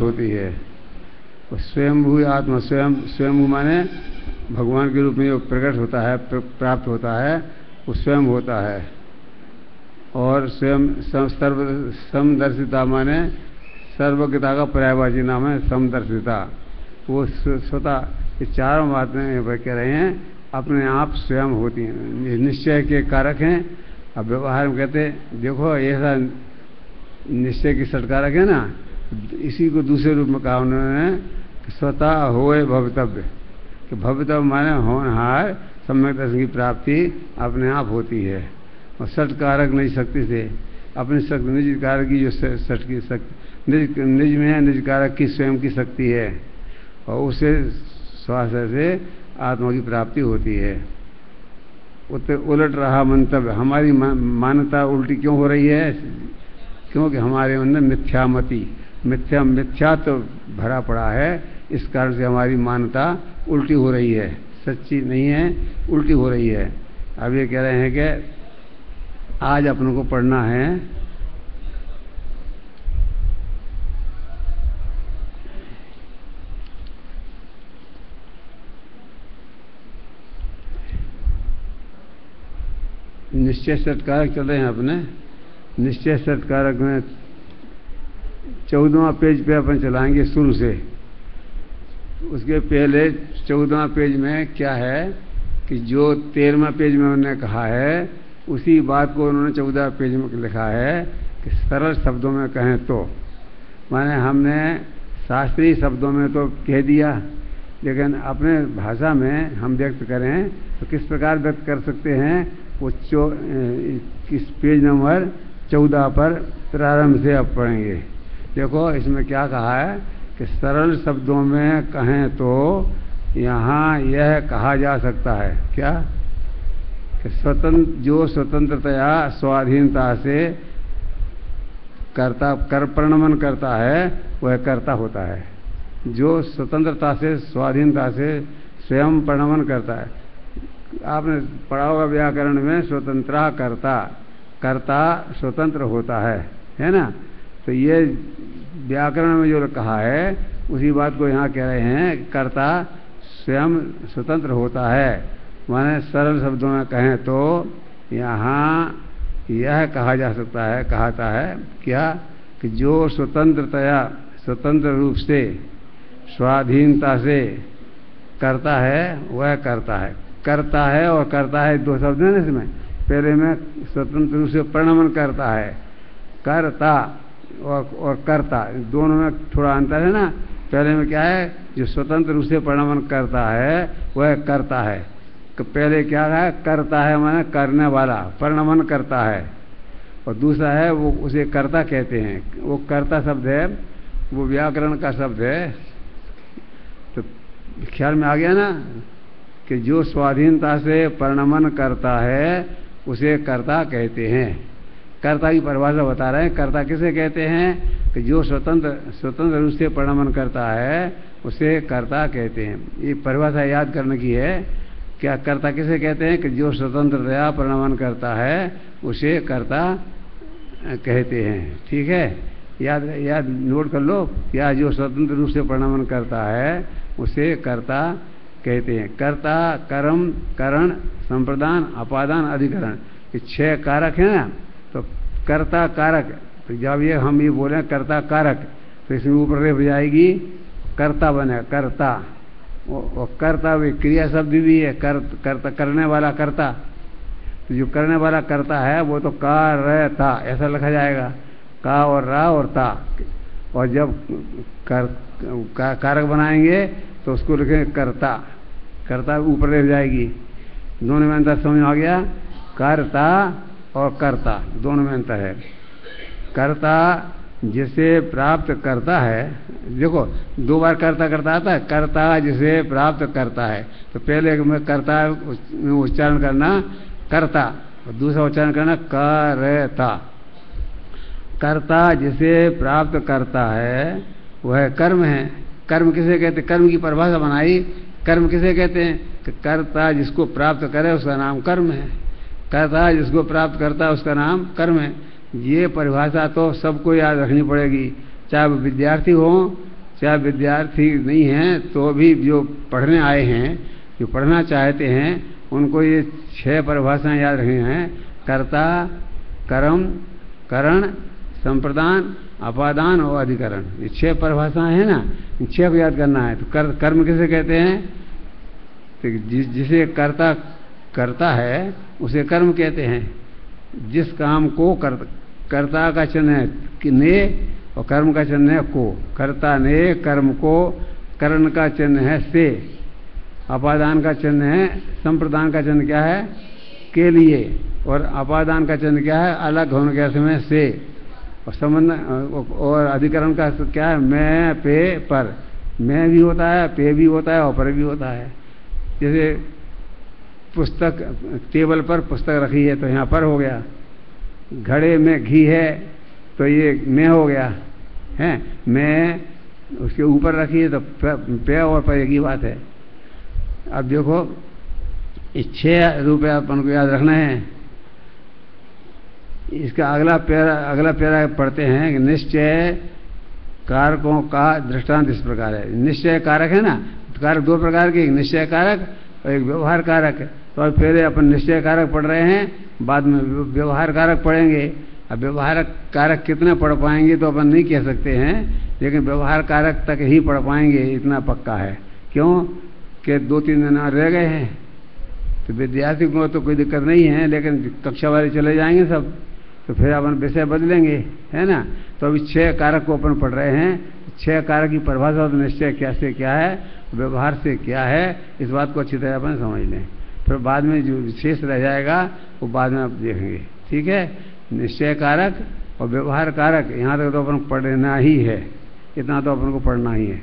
प्राप्त होती है। तो स्वयंभू आत्मा, स्वयंभू माने भगवान के रूप में जो प्रकट होता है, प्राप्त होता है, वो स्वयं होता है। और स्वयं समदर्शिता माने सर्वज्ञता का पर्यायवाची नाम है समदर्शिता। वो स्वतः, ये चारों बातें कह रहे हैं अपने आप स्वयं होती हैं, निश्चय के कारक हैं। अब व्यवहार में कहते हैं देखो ऐसा निश्चय की षटकारक है ना, इसी को दूसरे रूप में कहा उन्होंने कि स्वतः होए भवितव्य, कि भवितव्य माने होनहार सम्यक दर्शन की प्राप्ति अपने आप होती है। और षटकारक निज शक्ति से, अपनी शक्ति निज कारक की जो षट की शक्ति निज में है, निज कारक की स्वयं की शक्ति है, और उसे श्वास से आत्मा की प्राप्ति होती है। उलट रहा मंतव्य, हमारी मान्यता उल्टी क्यों हो रही है? क्योंकि हमारे अंदर मिथ्यामति, मिथ्या तो भरा पड़ा है, इस कारण से हमारी मान्यता उल्टी हो रही है, सच्ची नहीं है, उल्टी हो रही है। अब ये कह रहे हैं कि आज अपनों को पढ़ना है निश्चय षटकारक, चल रहे हैं अपने निश्चय षटकारक में 14वां पेज पे अपन चलाएंगे शुरू से। उसके पहले 14वां पेज में क्या है कि जो 13वां पेज में उन्होंने कहा है उसी बात को उन्होंने 14 पेज में लिखा है कि सरल शब्दों में कहें तो, माने हमने शास्त्रीय शब्दों में तो कह दिया, लेकिन अपने भाषा में हम व्यक्त करें तो किस प्रकार व्यक्त कर सकते हैं, वो किस पेज नंबर 14 पर प्रारंभ से अब पढ़ेंगे। देखो इसमें क्या कहा है कि सरल शब्दों में कहें तो यहाँ यह कहा जा सकता है क्या कि जो स्वतंत्रतया स्वाधीनता से प्रणमन करता है वह कर्ता होता है। जो स्वतंत्रता से स्वाधीनता से स्वयं प्रणमन करता है, आपने पढ़ा होगा व्याकरण में स्वतंत्रा कर्ता स्वतंत्र होता है ना। तो ये व्याकरण में जो कहा है उसी बात को यहाँ कह रहे हैं, कर्ता स्वयं स्वतंत्र होता है। माने सरल शब्दों में कहें तो यहाँ यह कहा जा सकता है, कहता है क्या कि जो स्वतंत्र रूप से स्वाधीनता से करता है वह करता है। करता है और करता है दो शब्द हैं इसमें। पहले में स्वतंत्र रूप से प्रणमन करता है, करता और कर्ता, दोनों में थोड़ा अंतर है ना। पहले में क्या है, जो स्वतंत्र रूप से प्रणमन करता है वह करता है। पहले क्या है, करता है माने करने वाला, प्रणमन करता है। और दूसरा है वो उसे कर्ता कहते हैं। वो कर्ता शब्द है, वो व्याकरण का शब्द है। तो ख्याल में आ गया ना कि जो स्वाधीनता से प्रणमन करता है उसे कर्ता कहते हैं। कर्ता की परिभाषा बता रहे हैं। कर्ता किसे कहते हैं कि जो स्वतंत्र रूप से प्रणमन करता है उसे कर्ता कहते हैं। ये परिभाषा याद करने की है। क्या कर्ता किसे कहते हैं कि जो स्वतंत्रतया प्रणमन करता है उसे कर्ता कहते हैं। ठीक है, याद नोट कर लो। या जो स्वतंत्र रूप से प्रणमन करता है उसे कर्ता कहते हैं। कर्ता, कर्म, करण, संप्रदान, अपादान, अधिकरण, ये 6 कारक है ना। तो कर्ता कारक, तो जब ये हम ये बोले कर्ता कारक तो इसमें ऊपर रेफ जाएगी, कर्ता बने कर्ता। और कर्ता भी क्रिया शब्द भी है, कर्ता करने वाला कर्ता। तो जो करने वाला कर्ता है वो तो करता ऐसा लिखा जाएगा, का और रा और ता। और जब कारक बनाएंगे तो उसको लिखेंगे कर्ता। कर्ता ऊपर रह जाएगी। दोनों में अंतर समझ आ गया। कर्ता और कर्ता दोनों में अंतर है। कर्ता जिसे प्राप्त करता है, देखो 2 बार कर्ता करता आता है। कर्ता जिसे प्राप्त करता है, तो पहले में कर्ता उच्चारण करना कर्ता, और दूसरा उच्चारण करना करता। कर्ता जिसे प्राप्त करता है वह कर्म है। कर्म किसे कहते हैं? कर्म की परिभाषा बनाई। कर्म किसे कहते हैं कि कर्ता जिसको प्राप्त करे उसका नाम कर्म है। कर्ता जिसको प्राप्त करता है उसका नाम कर्म है। ये परिभाषा तो सबको याद रखनी पड़ेगी, चाहे वो विद्यार्थी हो चाहे विद्यार्थी नहीं हैं तो भी जो पढ़ने आए हैं, जो पढ़ना चाहते हैं, उनको ये 6 परिभाषाएं याद रखनी हैं। कर्ता, कर्म, करण, संप्रदान, अपादान और अधिकरण। ये 6 परिभाषाएं हैं ना, इन 6 को याद करना है। तो कर्म किसे कहते हैं? तो जिसे कर्ता करता है उसे कर्म कहते हैं। जिस काम को कर्ता का चिन्ह है कि ने और कर्म का चिन्ह है को। कर्ता ने कर्म को, करण का चिन्ह है से, अपादान का चिन्ह है, संप्रदान का चिन्ह क्या है? के लिए, और अपादान का चिन्ह क्या है? अलग होने के समय से, और संबंध, और अधिकरण का क्या है? मैं, पे, पर। मैं भी होता है, पे भी होता है और पर भी होता है। जैसे पुस्तक, टेबल पर पुस्तक रखी है तो यहाँ पर हो गया। घड़े में घी है तो ये मैं हो गया है। मैं उसके ऊपर रखी है तो पे और पर की बात है। अब देखो, इस 6 रूप अपन को याद रखना है। इसका अगला पैरा पढ़ते हैं कि निश्चय कारकों का दृष्टांत इस प्रकार है। निश्चय कारक है ना, कारक 2 प्रकार के, एक निश्चय कारक और एक व्यवहार कारक। तो अब पहले अपन निश्चय कारक पढ़ रहे हैं, बाद में व्यवहार कारक पढ़ेंगे। अब व्यवहार कारक कितने पढ़ पाएंगे तो अपन नहीं कह सकते हैं, लेकिन व्यवहार कारक तक ही पढ़ पाएंगे, इतना पक्का है। क्यों कि 2-3 दिन रह गए हैं। तो विद्यार्थी को तो कोई दिक्कत नहीं है, लेकिन कक्षा वाले चले जाएंगे सब, तो फिर अपन विषय बदलेंगे, है ना। तो अभी 6 कारक को अपन पढ़ रहे हैं। 6 कारक की परिभाषा तो निश्चय क्या से क्या है, व्यवहार से क्या है, इस बात को अच्छी तरह अपन समझ लें। फिर बाद में जो शेष रह जाएगा वो बाद में आप देखेंगे, ठीक है। निश्चय कारक और व्यवहार कारक, यहाँ तक तो अपन पढ़ना ही है, इतना तो अपन को पढ़ना ही है।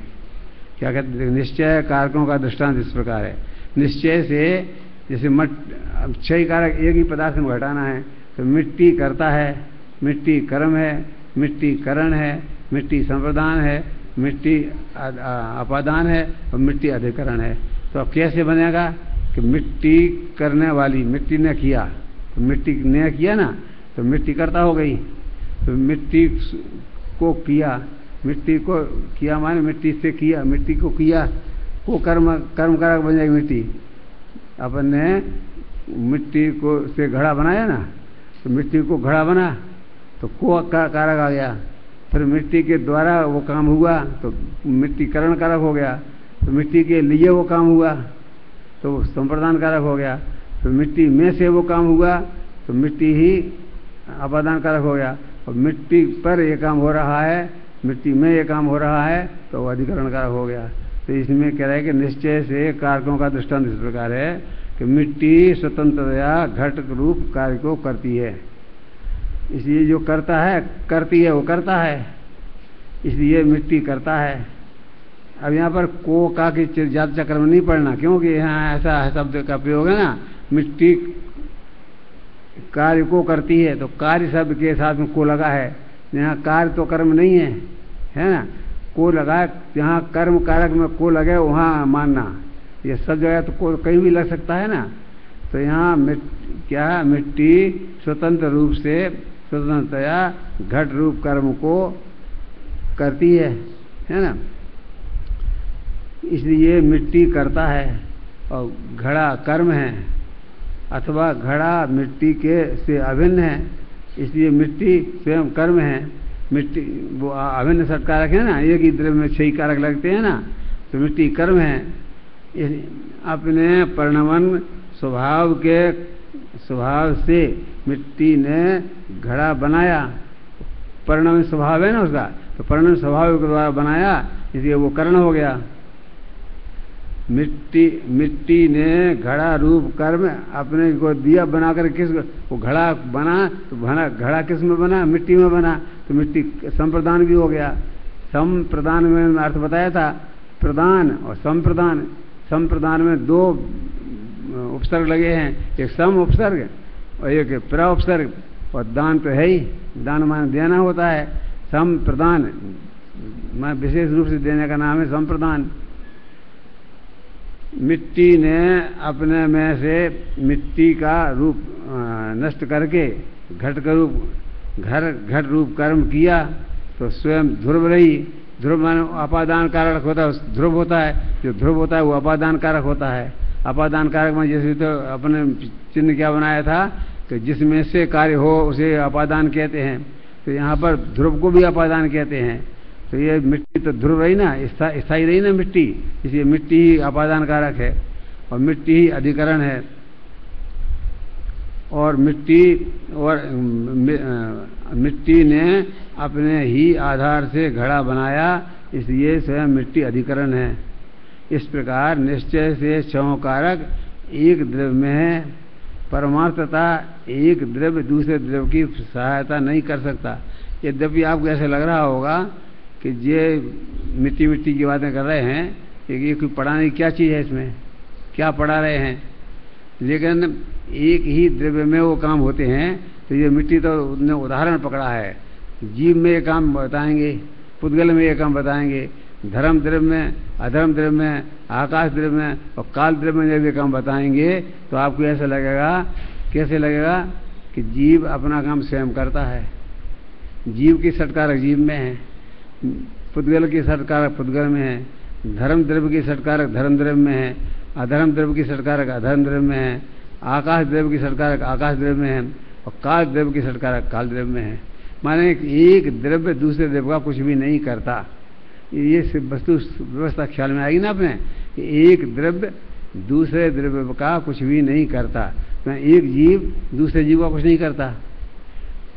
क्या कहते हैं? निश्चय कारकों का दृष्टांत इस प्रकार है। निश्चय से जैसे अब 6 कारक एक ही पदार्थ में घटाना है, तो मिट्टी करता है, मिट्टी कर्म है, मिट्टी करण है, मिट्टी संप्रदान है, मिट्टी अपादान है और मिट्टी अधिकरण है। तो अब कैसे बनेगा कि मिट्टी करने वाली, मिट्टी ने किया, तो मिट्टी ने किया ना, तो मिट्टी करता हो गई। तो मिट्टी को किया, मिट्टी को किया माने मिट्टी से किया, मिट्टी को किया, को कर्म कारक बन जाएगी मिट्टी। अपन ने मिट्टी को से घड़ा बनाया ना, तो मिट्टी को घड़ा बना तो को कारक आ गया। फिर मिट्टी के द्वारा वो काम हुआ तो मिट्टी करण कारक हो गया। तो मिट्टी के लिए वो काम हुआ तो वो संप्रदान कारक हो गया। तो मिट्टी में से वो काम हुआ तो मिट्टी ही अपादान कारक हो गया। और मिट्टी पर ये काम हो रहा है, मिट्टी में ये काम हो रहा है तो वो अधिकरण कारक हो गया। तो इसमें कह रहा है कि निश्चय से कारकों का दृष्टांत इस प्रकार है कि मिट्टी स्वतंत्रतया घट रूप कार्य को करती है। इसलिए जो करता है, करती है, वो करता है, इसलिए मिट्टी करता है। अब यहाँ पर को का की जात चक्र में नहीं पढ़ना, क्योंकि यहाँ ऐसा शब्द का प्रयोग है ना, मिट्टी कार्य को करती है, तो कार्य शब्द के साथ में को लगा है। यहाँ कार्य तो कर्म नहीं है, है ना, को लगा। जहाँ कर्म कारक में को लगे वहाँ मानना, ये सब जगह तो को कहीं भी लग सकता है ना। तो यहाँ क्या मिट्टी स्वतंत्र रूप से, स्वतंत्रतया घट रूप कर्म को करती है ना, इसलिए मिट्टी करता है। और घड़ा कर्म है, अथवा घड़ा मिट्टी के से अभिन्न है, इसलिए मिट्टी स्वयं कर्म है। मिट्टी वो अभिन्न षट कारक है ना, एक ही द्रव्य में 6 कारक लगते हैं ना, तो मिट्टी कर्म है। अपने परिणमन स्वभाव से मिट्टी ने घड़ा बनाया। परिणमन स्वभाव है ना उसका, तो परिणमन स्वभाव के द्वारा बनाया, इसलिए वो कर्ण हो गया। मिट्टी ने घड़ा रूप कर्म अपने को दिया बनाकर, किस वो घड़ा बना, तो घड़ा किस में बना? मिट्टी में बना, तो मिट्टी संप्रदान भी हो गया। संप्रदान में अर्थ बताया था, प्रदान और संप्रदान। संप्रदान में 2 उपसर्ग लगे हैं, एक सम उपसर्ग और एक प्र उपसर्ग। और दान तो है ही, दान मान देना होता है। संप्रदान मैं विशेष रूप से देने का नाम है संप्रदान। मिट्टी ने अपने में से मिट्टी का रूप नष्ट करके घट रूप कर्म किया, तो स्वयं ध्रुव रही। ध्रुव माने अपादान कारक होता है, ध्रुव होता है, जो ध्रुव होता है वो अपादान कारक होता है। अपादान कारक में जैसे तो अपने चिन्ह क्या बनाया था कि जिसमें से कार्य हो उसे अपादान कहते हैं, तो यहाँ पर ध्रुव को भी अपादान कहते हैं। तो ये मिट्टी तो ध्रुव रही ना, स्थायी रही ना मिट्टी, इसलिए मिट्टी ही अपादान कारक है और मिट्टी ही अधिकरण है। और मिट्टी ने अपने ही आधार से घड़ा बनाया, इसलिए स्वयं मिट्टी अधिकरण है। इस प्रकार निश्चय से छहों कारक एक द्रव्य में है। परमार्थता एक द्रव्य दूसरे द्रव्य की सहायता नहीं कर सकता। यद्यपि आपको ऐसे लग रहा होगा कि ये मिट्टी मिट्टी की बातें कर रहे हैं, ये कोई पढ़ाने की क्या चीज़ है, इसमें क्या पढ़ा रहे हैं, लेकिन एक ही द्रव्य में वो काम होते हैं। तो ये मिट्टी तो उन्होंने उदाहरण पकड़ा है। जीव में ये काम बताएंगे, पुद्गल में ये काम बताएंगे, धर्म द्रव्य में, अधर्म द्रव्य में, आकाश द्रव्य में और काल द्रव्य में जब ये काम बताएंगे तो आपको ऐसा लगेगा, कैसे लगेगा कि जीव अपना काम स्वयं करता है। जीव की सत्कारक जीव में है, पुद्गल की सत्कारक पुद्गल में है, धर्म द्रव्य की सत्कारक धर्म द्रव्य में है, अधर्म द्रव्य की सत्कारक अधर्म द्रव्य में है, आकाश द्रव्य की सत्कारक आकाश द्रव्य में है और काल द्रव्य की सत्कारक काल द्रव्य में है। माने एक द्रव्य दूसरे द्रव्य का कुछ भी नहीं करता। ये वस्तु व्यवस्था ख्याल में आएगी ना अपने कि एक द्रव्य दूसरे द्रव्य का कुछ भी नहीं करता। तो एक जीव दूसरे जीव का कुछ नहीं करता।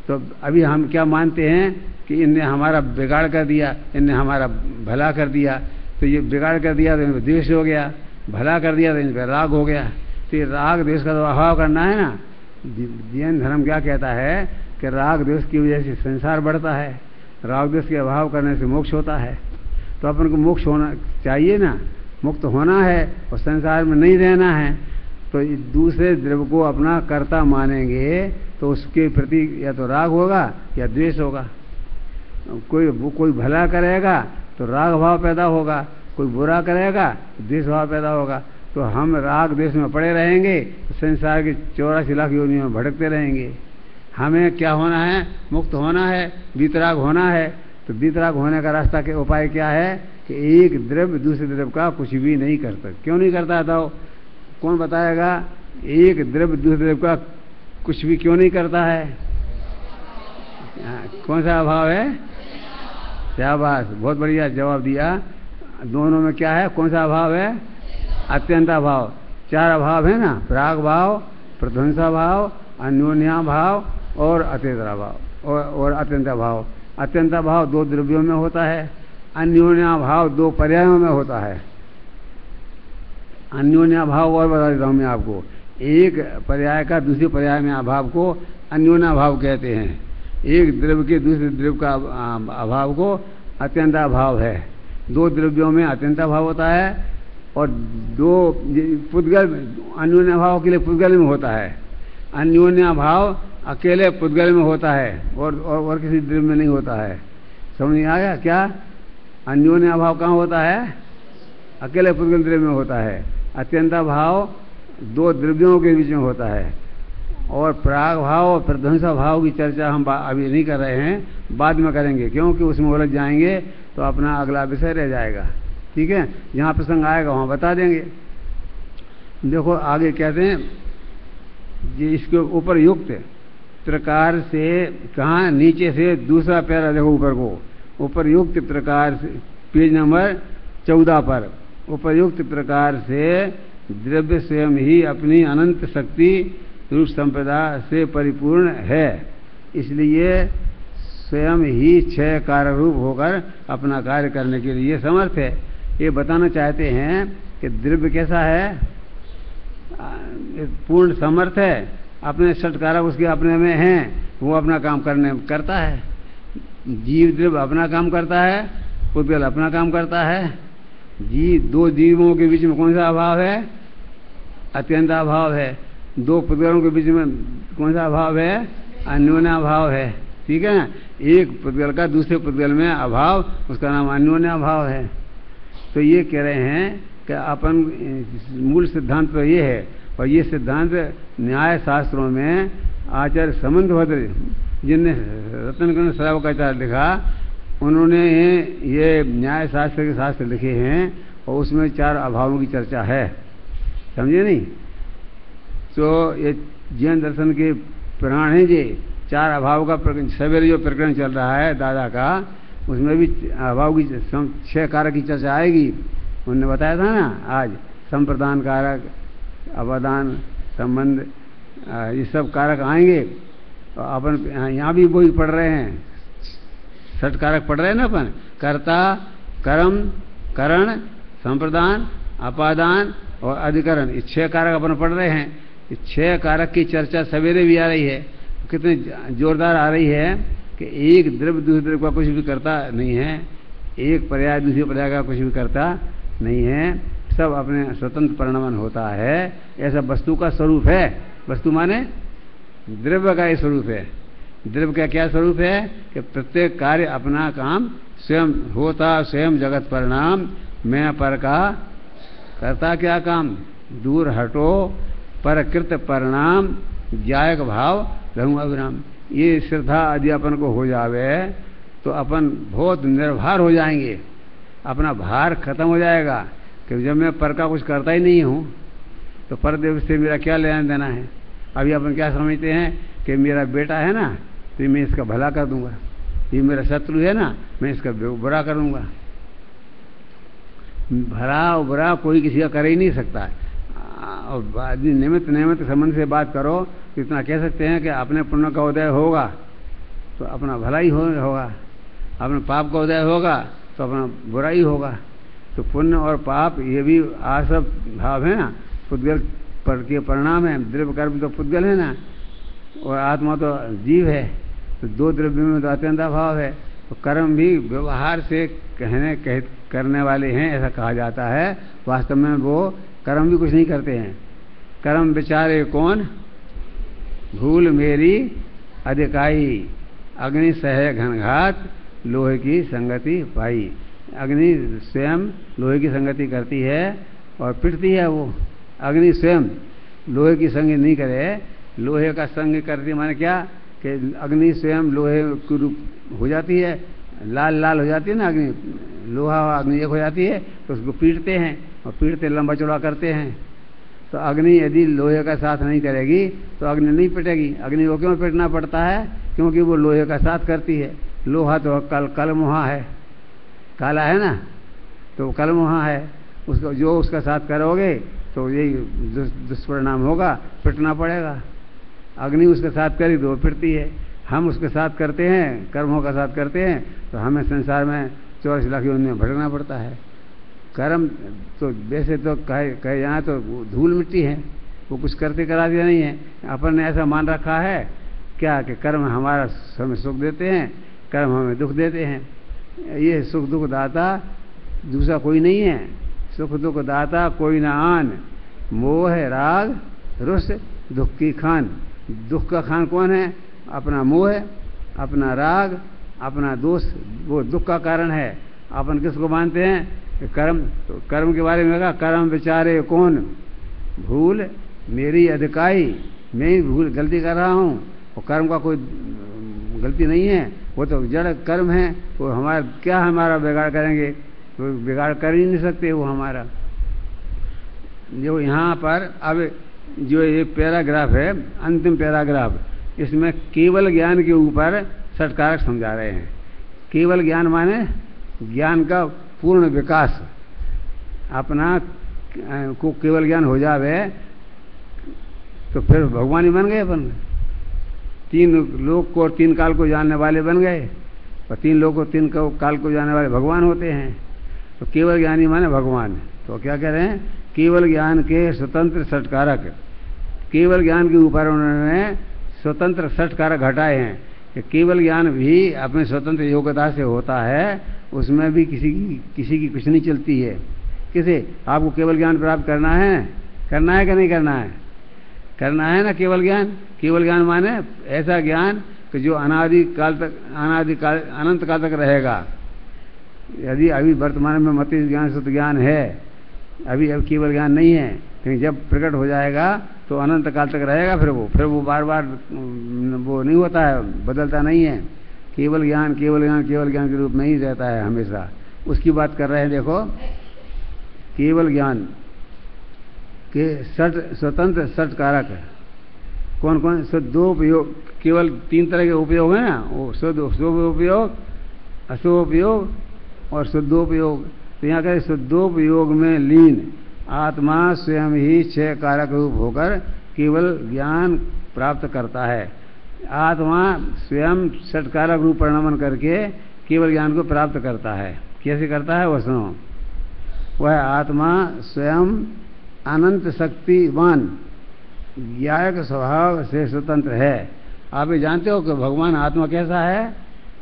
तो अभी हम क्या मानते हैं कि इनने हमारा बिगाड़ कर दिया, इनने हमारा भला कर दिया। तो ये बिगाड़ कर दिया तो इन पर द्वेष हो गया, भला कर दिया तो इन पर राग हो गया। तो ये राग द्वेष का तो अभाव करना है ना। जैन धर्म क्या कहता है कि राग द्वेष की वजह से संसार बढ़ता है, राग द्वेष के अभाव करने से मोक्ष होता है। तो अपन को मोक्ष होना चाहिए ना, मुक्त होना है और संसार में नहीं रहना है। तो दूसरे द्रव्य को अपना कर्ता मानेंगे तो उसके प्रति या तो राग होगा या द्वेष होगा। कोई भला करेगा तो राग भाव पैदा होगा, कोई बुरा करेगा तो द्वेष भाव पैदा होगा। तो हम राग द्वेष में पड़े रहेंगे तो संसार की 84 लाख योनियों में भटकते रहेंगे। हमें क्या होना है, मुक्त होना है, वीतराग होना है। तो वीतराग होने का रास्ता के उपाय क्या है कि एक द्रव्य दूसरे द्रव्य का कुछ भी नहीं करता। क्यों नहीं करता था? कौन बताएगा? एक द्रव्य दूसरे द्रव्य का कुछ भी क्यों नहीं करता है? कौन सा अभाव है? शाबाश, बहुत बढ़िया जवाब दिया। दोनों में क्या है, कौन सा अभाव है? अत्यंता भाव। 4 अभाव है ना, प्राग भाव, प्रध्वंसा भाव, अन्योन्या भाव और अत्यंता भाव और अत्यंता भाव। अत्यंता भाव 2 द्रव्यों में होता है, अन्योन्या भाव 2 पर्यायों में होता है। अन्योन्या भाव और बता देता हूँ मैं आपको, एक पर्याय का दूसरे पर्याय में अभाव को अन्योन्या भाव कहते हैं। एक द्रव्य के दूसरे द्रव्य का अभाव को अत्यंता भाव है। 2 द्रव्यों में अत्यंता भाव होता है और 2 पुद्गल अन्योन्या भाव के लिए पुद्गल में होता है। अन्योन्या भाव अकेले पुद्गल में होता है और किसी द्रव्य में नहीं होता है। समझ में आया क्या? अन्योन्या भाव कहाँ होता है? अकेले पुद्गल द्रव्य में होता है। अत्यंता भाव 2 द्रव्यों के बीच में होता है। और प्राग भाव और प्रध्वंसा भाव की चर्चा हम अभी नहीं कर रहे हैं, बाद में करेंगे, क्योंकि उसमें उलझ जाएंगे तो अपना अगला विषय रह जाएगा। ठीक है, जहाँ प्रसंग आएगा वहाँ बता देंगे। देखो आगे कहते हैं ये इसके ऊपर युक्त प्रकार से, कहाँ? नीचे से दूसरा पैरा देखो ऊपर को, उपरयुक्त प्रकार से, पेज नंबर 14 पर, उपरयुक्त प्रकार से द्रव्य स्वयं ही अपनी अनंत शक्ति रूप संपदा से परिपूर्ण है, इसलिए स्वयं ही 6 कारक रूप होकर अपना कार्य करने के लिए समर्थ है। ये बताना चाहते हैं कि द्रव्य कैसा है? पूर्ण समर्थ है, अपने षटकारक उसके अपने में हैं, वो अपना काम करता है। जीव द्रव्य अपना काम करता है, पुद्गल अपना काम करता है। 2 जीवों के बीच में कौन सा अभाव है? अत्यंत अभाव है। 2 पुद्गलों के बीच में कौन सा अभाव है? अन्योन्या भाव है। ठीक है ना, एक पुद्गल का दूसरे पुद्गल में अभाव, उसका नाम अन्योन्या भाव है। तो ये कह रहे हैं कि अपन मूल सिद्धांत तो ये है, और ये सिद्धांत न्याय शास्त्रों में आचार्य समंतभद्र जिनने रत्नकर्ण श्रावकाचार्य लिखा, उन्होंने ये न्याय शास्त्र के शास्त्र लिखे हैं और उसमें 4 अभावों की चर्चा है, समझे नहीं। तो ये जैन दर्शन के पुराण हैं, ये 4 अभाव का सवेरे जो प्रकरण चल रहा है दादा का, उसमें भी अभाव की 6 कारक की चर्चा आएगी। उन्होंने बताया था ना आज, संप्रदान कारक, अवदान, संबंध, ये सब कारक आएंगे। तो अपन यहाँ भी वही पढ़ रहे हैं, 6 कारक पढ़ रहे हैं ना अपन, कर्ता, कर्म, करण, संप्रदान, अपादान और अधिकरण, ये 6 कारक अपन पढ़ रहे हैं। ये 6 कारक की चर्चा सवेरे भी आ रही है, कितनी जोरदार आ रही है कि एक द्रव्य दूसरे द्रव्य का कुछ भी करता नहीं है, एक पर्याय दूसरे पर्याय का कुछ भी करता नहीं है, सब अपने स्वतंत्र परिणमन होता है। ऐसा वस्तु का स्वरूप है। वस्तु माने द्रव्य का ये स्वरूप है। द्रव्य का क्या स्वरूप है कि प्रत्येक कार्य अपना काम स्वयं होता, स्वयं जगत परिणाम, मैं पर का करता क्या काम, दूर हटो, परकृत परिणाम, जायक भाव रहूं अविराम। ये श्रद्धा आदि अपन को हो जावे तो अपन बहुत निर्भर हो जाएंगे, अपना भार खत्म हो जाएगा कि जब मैं पर का कुछ करता ही नहीं हूँ तो परदेव से मेरा क्या लेना देना है। अभी अपन क्या समझते हैं कि मेरा बेटा है ना तो मैं इसका भला कर दूंगा, ये मेरा शत्रु है ना मैं इसका बुरा कर दूंगा। भला और बुरा कोई किसी का कर ही नहीं सकता। और निमित्त संबंध से बात करो तो इतना कह सकते हैं कि अपने पुण्य का उदय होगा तो अपना भला ही होगा, अपने पाप का उदय होगा तो अपना बुरा ही होगा। तो पुण्य और पाप ये भी आसव भाव है ना, पुद्गल पर के परिणाम है। द्रव्य कर्म तो पुद्गल है ना और आत्मा तो जीव है, तो 2 द्रव्य में तो अत्यंत भाव है। तो कर्म भी व्यवहार से करने वाले हैं ऐसा कहा जाता है, वास्तव में वो कर्म भी कुछ नहीं करते हैं। कर्म बेचारे कौन, भूल मेरी अधिकाई, अग्नि सह घनघात, लोहे की संगति पाई। अग्नि स्वयं लोहे की संगति करती है और पिटती है। वो अग्नि स्वयं लोहे की संग नहीं करे, लोहे का संग करती माने क्या कि अग्नि स्वयं लोहे के रूप हो जाती है, लाल लाल हो जाती है ना अग्नि, लोहा अग्नि एक हो जाती है तो उसको पीटते हैं और पीटते लंबा चौड़ा करते हैं। तो अग्नि यदि लोहे का साथ नहीं करेगी तो अग्नि नहीं पिटेगी। अग्नि को क्यों पिटना पड़ता है, क्योंकि वो लोहे का साथ करती है। लोहा तो कलमुहा है, काला है ना, तो कलमुहा है, उसको जो उसका साथ करोगे तो यही दुष्परिणाम होगा, पिटना पड़ेगा। अग्नि उसके साथ करी तो पिटती है, हम उसके साथ करते हैं, कर्मों का साथ करते हैं तो हमें संसार में 84 लाख योनि में भटकना पड़ता है। कर्म तो वैसे तो कहे जाए तो धूल मिट्टी है, वो कुछ करते करा दिया नहीं है। अपन ने ऐसा मान रखा है क्या कि कर्म हमारा हमें सुख देते हैं, कर्म हमें दुख देते हैं। ये सुख दुख दाता दूसरा कोई नहीं है, सुख दुख दाता कोई न आन, मोह राग रुस दुख की खान। दुख का खान कौन है, अपना मोह, अपना राग, अपना दोष, वो दुख का कारण है। अपन किसको मानते हैं, कर्म। तो कर्म के बारे में कहा, कर्म बेचारे कौन, भूल मेरी अधिकाई, मैं ही भूल गलती कर रहा हूँ और कर्म का कोई गलती नहीं है, वो तो जड़ कर्म है। वो हमारा क्या हमारा बिगाड़ करेंगे, तो बिगाड़ कर ही नहीं सकते वो हमारा। जो यहाँ पर अब जो ये पैराग्राफ है, अंतिम पैराग्राफ, इसमें केवल ज्ञान के ऊपर षटकारक समझा रहे हैं। केवल ज्ञान माने ज्ञान का पूर्ण विकास, अपना को केवल ज्ञान हो जावे तो फिर भगवान ही बन गए। अपन 3 लोक को और 3 काल को जानने वाले बन गए, और 3 लोक को 3 काल को जानने वाले भगवान होते हैं। तो केवल ज्ञानी माने भगवान। तो क्या कह रहे हैं, केवल ज्ञान के स्वतंत्र षटकारक, केवल ज्ञान के ऊपर उन्होंने स्वतंत्र षटकारक हटाए हैं कि केवल ज्ञान भी अपने स्वतंत्र योग्यता से होता है, उसमें भी किसी की कुछ नहीं चलती है। किसे आपको केवल ज्ञान प्राप्त करना है कि नहीं करना है, करना है ना केवल ज्ञान। केवल ज्ञान माने ऐसा ज्ञान कि जो अनंत काल तक रहेगा। यदि अभी वर्तमान में मति ज्ञान शुद्ध ज्ञान है, अभी अब केवल ज्ञान नहीं है, लेकिन जब प्रकट हो जाएगा तो अनंत काल तक रहेगा। फिर वो बार बार वो नहीं होता है, बदलता नहीं है। केवल ज्ञान केवल ज्ञान केवल ज्ञान के रूप में ही रहता है हमेशा। उसकी बात कर रहे हैं। देखो, केवल ज्ञान के स्वतंत्र सट कारक कौन कौन? शुद्धोपयोग, केवल 3 तरह के उपयोग है ना, वो शुद्ध उपयोग, अशुभोपयोग और शुद्धोपयोग। तो यहाँ कहे शुद्धोपयोग में लीन आत्मा स्वयं ही 6 कारक रूप होकर केवल ज्ञान प्राप्त करता है। आत्मा स्वयं षटकारक रूप परिणमन करके केवल ज्ञान को प्राप्त करता है। कैसे करता है? वह सुनो। वह आत्मा स्वयं अनंत शक्तिवान ज्ञायक स्वभाव से स्वतंत्र है। आप ये जानते हो कि भगवान आत्मा कैसा है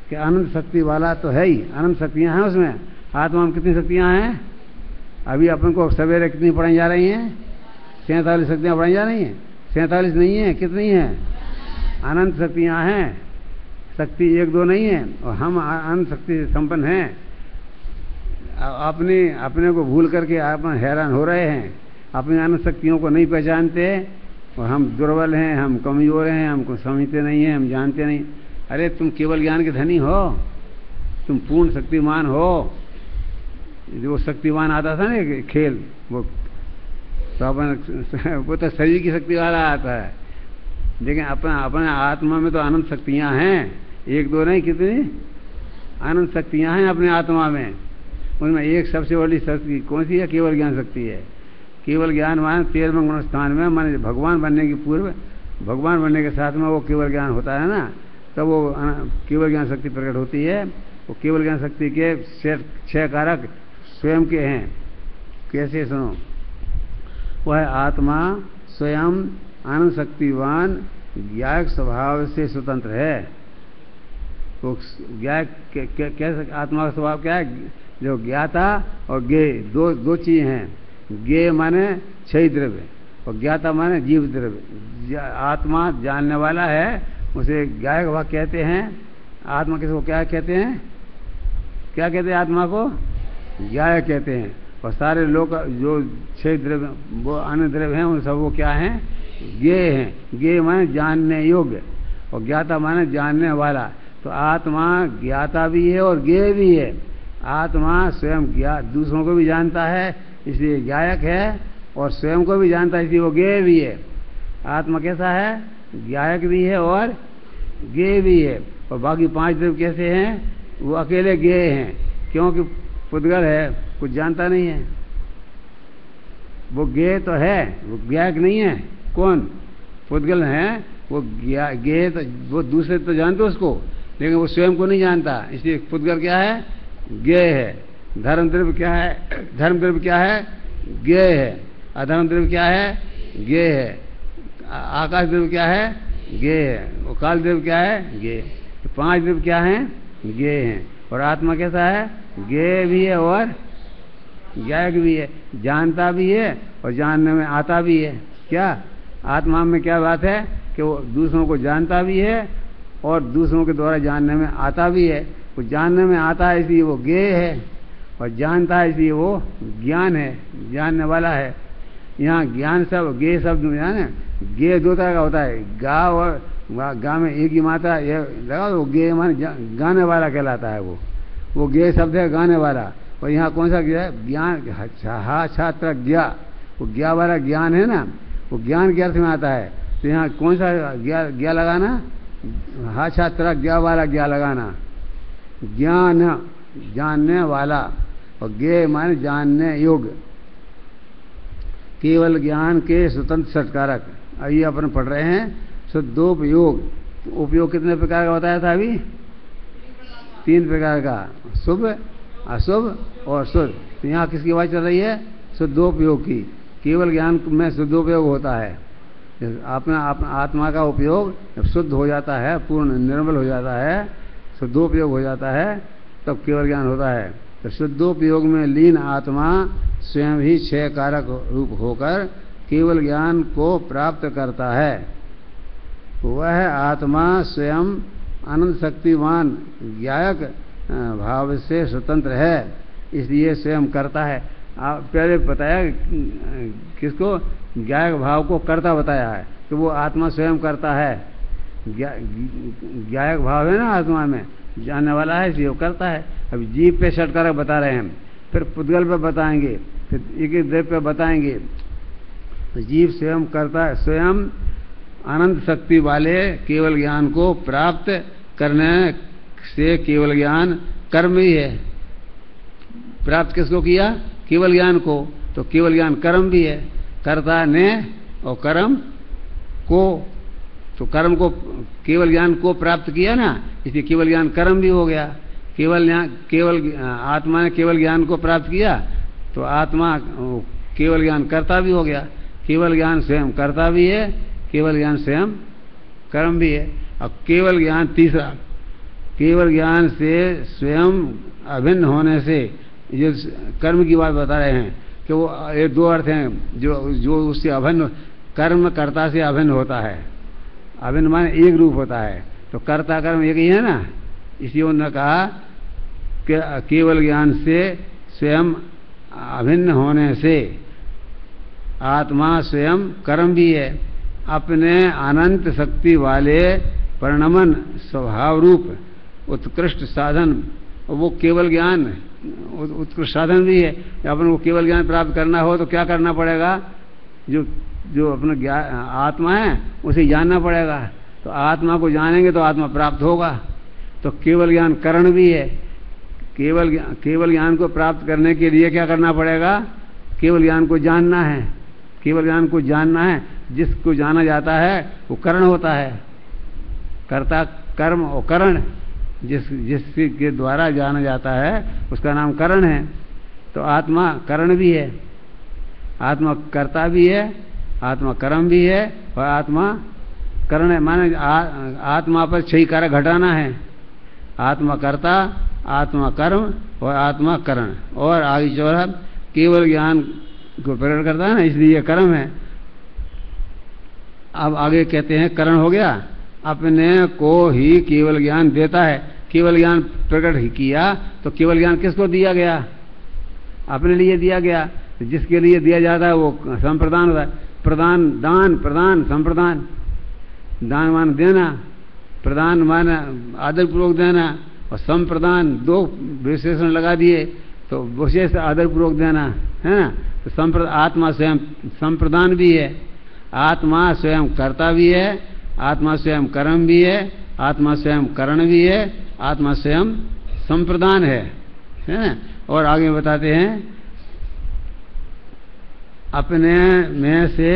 कि अनंत शक्ति वाला तो है ही, अनंत शक्तियाँ हैं उसमें। आत्मा में कितनी शक्तियाँ हैं? अभी अपन को सवेरे कितनी पढ़ाई जा रही हैं? 47 शक्तियाँ पढ़ाई जा रही हैं। 47 नहीं है, कितनी हैं? अनंत शक्तियाँ हैं। शक्ति 1-2 नहीं है, और हम अनंत शक्ति से संपन्न हैं। अपने को भूल करके आप हैरान हो रहे हैं, अपनी अनंत शक्तियों को नहीं पहचानते, और हम दुर्बल हैं, हम कमजोर हैं, हमको समझते नहीं हैं, हम जानते नहीं। अरे तुम केवल ज्ञान के धनी हो, तुम पूर्ण शक्तिमान हो। जो शक्तिमान आता था ना खेल, वो तो वो तो शरीर की शक्ति वाला आता है, लेकिन अपने आत्मा में तो अनंत शक्तियाँ हैं। 1-2 नहीं, कितनी अनंत शक्तियाँ हैं अपने आत्मा में। उनमें एक सबसे बड़ी शक्ति कौन सी है? केवल ज्ञान शक्ति है। केवल ज्ञान मान 13वें गुण स्थान में, माने भगवान बनने की पूर्व, भगवान बनने के साथ में वो केवल ज्ञान होता है ना, तब वो केवल ज्ञान शक्ति प्रकट होती है। वो केवल ज्ञान शक्ति के 6 कारक स्वयं के हैं। कैसे? सुनो। वह आत्मा स्वयं आनंद शक्तिवान ज्ञायक स्वभाव से स्वतंत्र है। तो ज्ञायक कैसे? आत्मा का स्वभाव क्या है? जो ज्ञाता और ज्ञेय दो चीज हैं। ज्ञेय माने क्षय द्रव्य और ज्ञाता माने जीव द्रव्य। आत्मा जानने वाला है, उसे ज्ञायक भाग कहते हैं। आत्मा किसको क्या कहते हैं? क्या कहते हैं आत्मा को? ज्ञायक कहते हैं। और सारे लोग जो 6 द्रव्य, वो अन्य द्रव्य हैं, उन सब वो क्या हैं? ज्ञेय हैं। ज्ञेय माने जानने योग्य, और ज्ञाता माने जानने वाला। तो आत्मा ज्ञाता भी है और ज्ञेय भी है। आत्मा स्वयं दूसरों को भी जानता है, इसलिए ज्ञायक है, और स्वयं को भी जानता है, इसलिए वो ज्ञेय भी है। आत्मा कैसा है? ज्ञायक भी है और ज्ञेय भी है। और बाकी 5 द्रव्य कैसे हैं? वो अकेले ज्ञेय हैं, क्योंकि पुद्गल है, कुछ जानता नहीं है। वो ज्ञेय तो है, वो ज्ञायक नहीं है। कौन? पुद्गल है, वो ज्ञेय तो वो दूसरे तो जानते उसको, लेकिन वो स्वयं को नहीं जानता, इसलिए पुद्गल क्या है? ज्ञेय है। धर्म द्रव्य क्या है? धर्म द्रव्य क्या है? ज्ञेय है। अधर्म द्रव्य क्या है? ज्ञेय है। आकाश द्रव्य क्या है? ज्ञेय है। और काल द्रव्य क्या है? ज्ञेय। 5 द्रव्य क्या है? ज्ञेय हैं। और आत्मा कैसा है? ज्ञेय भी है और ज्ञायक भी है। जानता भी है और जानने में आता भी है। क्या आत्मा में क्या बात है कि वो दूसरों को जानता भी है और दूसरों के द्वारा जानने में आता भी है। वो जानने में आता है इसलिए वो ज्ञेय है, और जानता है इसलिए वो ज्ञान है, जानने वाला है। यहाँ ज्ञान सब ज्ञेय शब्द में ज्ञेय 2 तरह का होता है। गा और गा में एक ही मात्रा लगा, वो ज्ञेय माने गाने वाला कहलाता है। वो ज्ञेय शब्द है, गाने वाला। और यहाँ कौन सा ज्ञ है? ज्ञान। हा छात्र ज्ञा, वो ज्ञा वाला ज्ञान है ना, वो ज्ञान के अर्थ में आता है। तो यहाँ कौन सा ज्ञा लगाना? हा छात्र ज्ञा वाला ज्ञा लगाना। ज्ञान जानने वाला, और ज्ञेय माने जानने योग्य। केवल ज्ञान के स्वतंत्र षटकारक। अभी अपन पढ़ रहे हैं शुद्धोपयोग। उपयोग कितने प्रकार का बताया था अभी? 3 प्रकार का, शुभ, अशुभ और शुद्ध। तो यहाँ किसकी बात चल रही है? शुद्धोपयोग की। केवल ज्ञान में शुद्धोपयोग होता है। अपना आत्मा का उपयोग जब शुद्ध हो जाता है, पूर्ण निर्मल हो जाता है, शुद्धोपयोग हो जाता है, तब केवल ज्ञान होता है। तो शुद्धोपयोग में लीन आत्मा स्वयं ही 6 कारक रूप होकर केवल ज्ञान को प्राप्त करता है। वह आत्मा स्वयं अनंत शक्तिवान ज्ञायक भाव से स्वतंत्र है, इसलिए स्वयं करता है। आप पहले बताया किसको? ज्ञायक भाव को कर्ता बताया है, तो वो आत्मा स्वयं करता है। ज्ञायक भाव है ना आत्मा में, जानने वाला है, इसलिए वो करता है। अब जीव पे शट कर बता रहे हैं हम, फिर पुद्गल पे बताएंगे, फिर एक एक द्रव्य पे बताएंगे। तो जीव स्वयं करता है, स्वयं अनंत शक्ति वाले केवल ज्ञान को प्राप्त करने से केवल ज्ञान कर्म ही है। प्राप्त किसको किया? केवल ज्ञान को। तो केवल ज्ञान कर्म भी है, कर्ता ने और कर्म को। तो कर्म को, केवल ज्ञान को प्राप्त किया ना, इसलिए केवल ज्ञान कर्म भी हो गया। केवल आत्मा ने केवल ज्ञान को प्राप्त किया तो आत्मा केवल ज्ञान कर्ता भी हो गया। केवल ज्ञान स्वयं कर्ता भी है, केवल ज्ञान स्वयं कर्म भी है। अब केवल ज्ञान तीसरा, केवल ज्ञान से स्वयं अभिन्न होने से, ये कर्म की बात बता रहे हैं कि वो ये दो अर्थ हैं, जो उससे अभिन्न, कर्म कर्ता से अभिन्न होता है। अभिन्न माने एक रूप होता है, तो कर्ता कर्म एक ही है ना। इसलिए उन्होंने कहा कि केवल ज्ञान से स्वयं अभिन्न होने से आत्मा स्वयं कर्म भी है। अपने अनंत शक्ति वाले परिणमन स्वभाव रूप उत्कृष्ट साधन, वो केवल ज्ञान उत्कृष्ट साधन भी है। अपन को केवल ज्ञान प्राप्त करना हो तो क्या करना पड़ेगा? जो अपना आत्मा है उसे जानना पड़ेगा। तो आत्मा को जानेंगे तो आत्मा प्राप्त होगा। तो केवल ज्ञान करण भी है। केवल ज्ञान को प्राप्त करने के लिए क्या करना पड़ेगा? केवल ज्ञान को जानना है। केवल ज्ञान को जानना है, जिसको जाना जाता है वो करण होता है। कर्ता कर्म और करण, जिसके द्वारा जाना जाता है उसका नाम करण है। तो आत्मा करण भी है, आत्मा कर्ता भी है, आत्मा कर्म भी है और आत्मा करण है। माने आत्मा पर 6 कारक घटाना है। आत्मा कर्ता, आत्मा कर्म और आत्मा करण। और आगे चौथा केवल ज्ञान को प्रकट करता है ना, इसलिए यह कर्म है। अब आगे कहते हैं करण हो गया, अपने को ही केवल ज्ञान देता है। केवल ज्ञान प्रकट ही किया तो केवल ज्ञान किसको दिया गया? अपने लिए दिया गया। तो जिसके लिए दिया जाता है वो संप्रदान होता है। प्रदान, दान, प्रदान, संप्रदान। दान मान देना, प्रदान मान आदरपूर्वक देना, और संप्रदान 2 विशेषण लगा दिए तो विशेष आदरपूर्वक देना है ना। तो आत्मा स्वयं संप्रदान भी है, आत्मा स्वयं कर्ता भी है, आत्मा स्वयं कर्म भी है, आत्मा स्वयं करण भी है, आत्मा स्वयं संप्रदान है ना। और आगे बताते हैं, अपने में से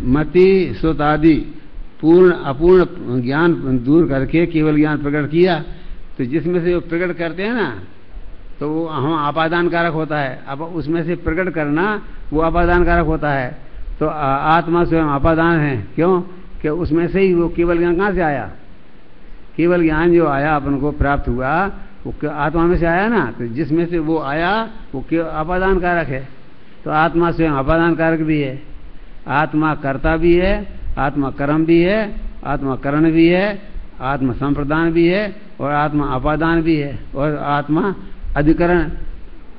मति सुत आदि पूर्ण अपूर्ण ज्ञान दूर करके केवल ज्ञान प्रकट किया। तो जिसमें से वो प्रकट करते हैं ना, तो वो हम आपादान कारक होता है। अब उसमें से प्रकट करना वो आपादान कारक होता है। तो आत्मा स्वयं आपादान है। क्यों? कि उसमें से ही वो केवल ज्ञान कहाँ से आया? केवल ज्ञान जो आया अपन को प्राप्त हुआ वो आत्मा में से आया ना। तो जिसमें से वो आया वो आपादान कारक है। तो आत्मा स्वयं आपादान कारक भी है, आत्मा कर्ता भी है, आत्मा कर्म भी है, आत्मा करण भी है, आत्मा संप्रदान भी है और आत्मा अपादान भी है और आत्मा अधिकरण।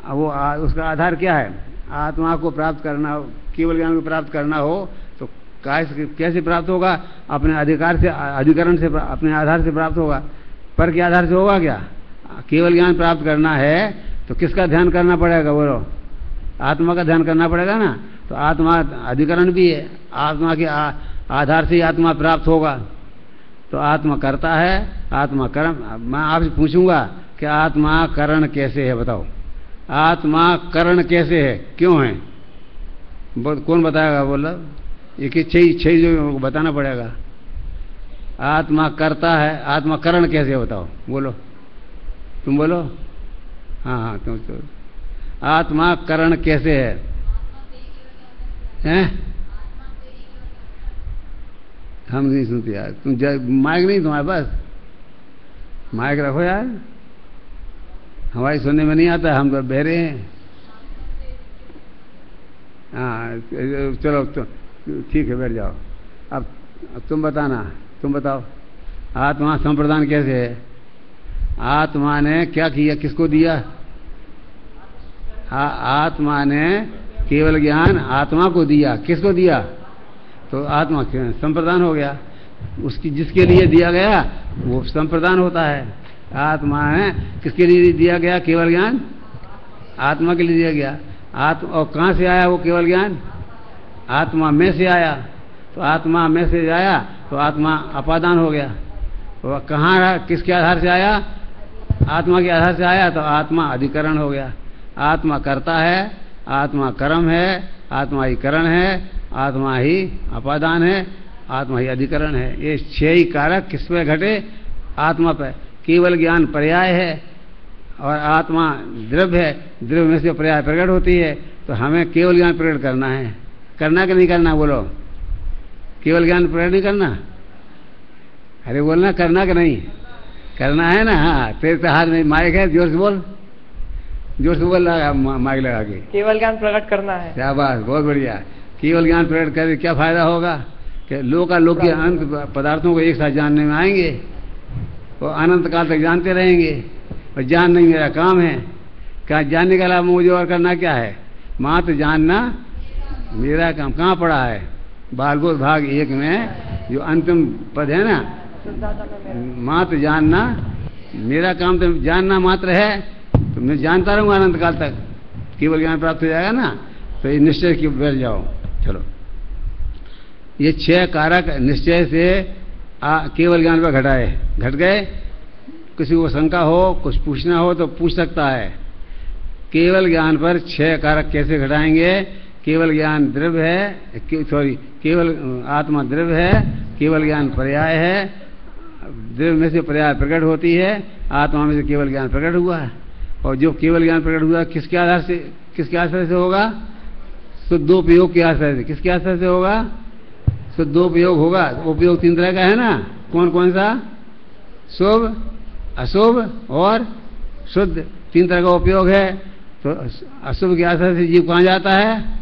वो उसका आधार क्या है? आत्मा को प्राप्त करना हो, केवल ज्ञान को प्राप्त करना हो तो कैसे प्राप्त होगा? अपने अधिकार से, अधिकरण से, अपने आधार से प्राप्त होगा। पर के आधार से होगा क्या? केवल ज्ञान प्राप्त करना है तो किसका ध्यान करना पड़ेगा? बोलो, आत्मा का ध्यान करना पड़ेगा ना। तो आत्मा अधिकरण भी है, आत्मा के आधार से ही आत्मा प्राप्त होगा। तो आत्मा करता है, आत्मा कर्म। मैं आपसे पूछूंगा कि आत्मा करण कैसे है? बताओ, आत्मा करण कैसे है, क्यों है? कौन बताएगा? बोलो, एक ही छह जो बताना पड़ेगा। आत्मा करता है, आत्मा करण कैसे है बताओ? बोलो, तुम बोलो। हाँ, तुम तो आत्मा करण कैसे है? हैं? हम नहीं सुनते यार। तुम माइक नहीं तुम्हारे पास? माइक रखो यार, हमारी सुनने में नहीं आता, हम तो बहरे हैं। हाँ चलो, ठीक है, बैठ जाओ। अब तुम बताना, तुम बताओ, आत्मा संप्रदान कैसे है? आत्मा ने क्या किया, किसको दिया? आत्मा ने केवल ज्ञान आत्मा को दिया। किसको दिया? तो आत्मा संप्रदान हो गया। उसकी जिसके लिए दिया गया वो संप्रदान होता है। आत्मा है किसके लिए दिया गया? केवल ज्ञान आत्मा के लिए दिया गया। और कहाँ से आया वो केवल ज्ञान? आत्मा में से आया। तो आत्मा में से आया तो आत्मा अपादान हो गया। तो कहाँ रहा? किसके आधार से आया? आत्मा के आधार से आया तो आत्मा अधिकरण हो गया। आत्मा कर्ता है, आत्मा कर्म है, आत्मा ही करण है, आत्मा ही अपादान है, आत्मा ही अधिकरण है। ये 6 ही कारक किस पे घटे? आत्मा पे। केवल ज्ञान पर्याय है और आत्मा द्रव्य है, द्रव्य में से पर्याय प्रकट होती है। तो हमें केवल ज्ञान प्रकट करना है। करना कि नहीं करना? बोलो। केवल ज्ञान प्रकट नहीं करना? अरे बोलना, करना कि नहीं करना है ना? हाँ, तेरे तो हाथ में माइक है, जोर से बोल, जोर से बोल लगा माइक लगा के। केवल ज्ञान प्रकट करना है। क्या बात, बहुत बढ़िया। केवल ज्ञान प्रकट करके क्या फायदा होगा? कि लोक के अनंत पदार्थों को एक साथ जानने में आएंगे और अनंत काल तक जानते रहेंगे। और जानना ही मेरा काम है। क्या जानने के अलावा मुझे और करना क्या है? मात्र जानना मेरा काम। कहाँ पड़ा है? बालबोध भाग 1 में जो अंतिम पद है ना, मात्र जानना मेरा काम। तो जानना मात्र है तो मैं जानता रहूंगा अनंत काल तक। केवल ज्ञान प्राप्त हो जाएगा ना, तो ये निश्चय की बैठ जाओ। चलो, ये 6 कारक निश्चय से केवल ज्ञान पर घट गए। किसी को शंका हो, कुछ पूछना हो तो पूछ सकता है। केवल ज्ञान पर 6 कारक कैसे घटाएंगे? केवल ज्ञान द्रव्य है, केवल आत्मा द्रव्य है, केवल ज्ञान पर्याय है, द्रव्य में से पर्याय प्रकट होती है, आत्मा में से केवल ज्ञान प्रकट हुआ है। और जो केवल ज्ञान प्रकट हुआ किसके आधार से, किसके आश्रय से होगा? शुद्धोपयोग के आश्रय से। किसके आश्रय से होगा? शुद्धोपयोग होगा। उपयोग 3 तरह का है ना, कौन कौन सा? शुभ, अशुभ और शुद्ध, 3 तरह का उपयोग है। तो अशुभ के आश्रय से जीव कहाँ जाता है?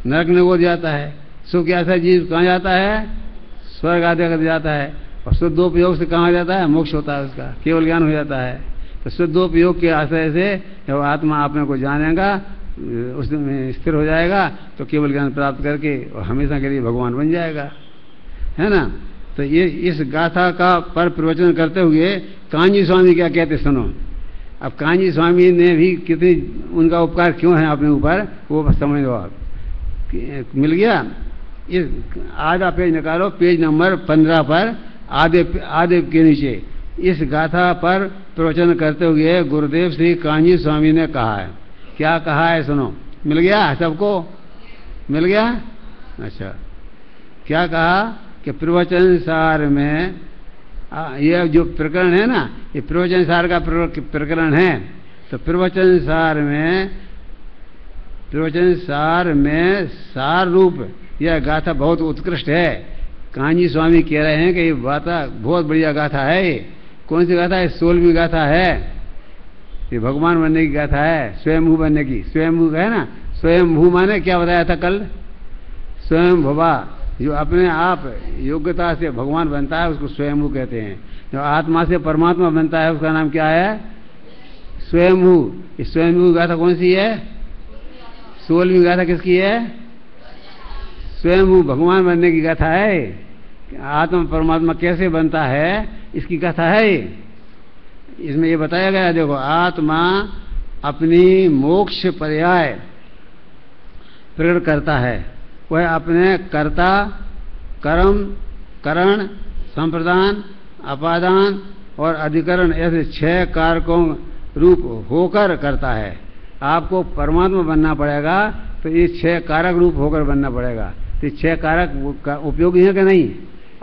नरक में वो जाता है। शुभ के आश्रय जीव कहाँ जाता है? स्वर्ग आदि जाता है। और शुद्धोपयोग से कहाँ जाता है? मोक्ष होता है उसका, केवल ज्ञान हो जाता है। तो शुद्धोपयोग के आश्रय से जब आत्मा अपने को जानेगा, उसमें स्थिर हो जाएगा, तो केवल ज्ञान प्राप्त करके और हमेशा के लिए भगवान बन जाएगा, है ना। तो ये इस गाथा का पर प्रवचन करते हुए कांजी स्वामी क्या कहते सुनो। अब कांजी स्वामी ने भी कितनी, उनका उपकार क्यों है अपने ऊपर, वो समझ लो आप। मिल गया? इस आधा पेज निकालो, पेज नंबर 15 पर आधे के नीचे इस गाथा पर प्रवचन करते हुए गुरुदेव श्री कांजी स्वामी ने कहा है। क्या कहा है सुनो। मिल गया सबको? मिल गया? अच्छा, क्या कहा कि प्रवचन सार में यह जो प्रकरण है ना, ये प्रवचन सार का प्रकरण है। तो प्रवचन सार में सार रूप यह गाथा बहुत उत्कृष्ट है। कांजी स्वामी कह रहे हैं कि ये गाथा बहुत बढ़िया गाथा है। ये कौन सी गाथा है? 16वीं गाथा है। ये भगवान बनने की गाथा है, स्वयंभू बनने की। स्वयंभू है ना, स्वयंभू माने क्या बताया था कल? स्वयं भवा, जो अपने आप योग्यता से भगवान बनता है उसको स्वयंभू कहते हैं। जो आत्मा से परमात्मा बनता है उसका नाम क्या है? स्वयंभू। इस स्वयंभू गाथा कौन सी है? 16वीं गाथा किसकी है? स्वयंभू भगवान बनने की गाथा है। आत्मा परमात्मा कैसे बनता है इसकी कथा है। इसमें ये बताया गया, देखो, आत्मा अपनी मोक्ष पर्याय प्रकट करता है। वह अपने कर्ता, कर्म, करण, संप्रदान, अपादान और अधिकरण ऐसे 6 कारकों रूप होकर करता है। आपको परमात्मा बनना पड़ेगा तो ये 6 कारक रूप होकर बनना पड़ेगा। तो 6 कारक उपयोगी है कि नहीं?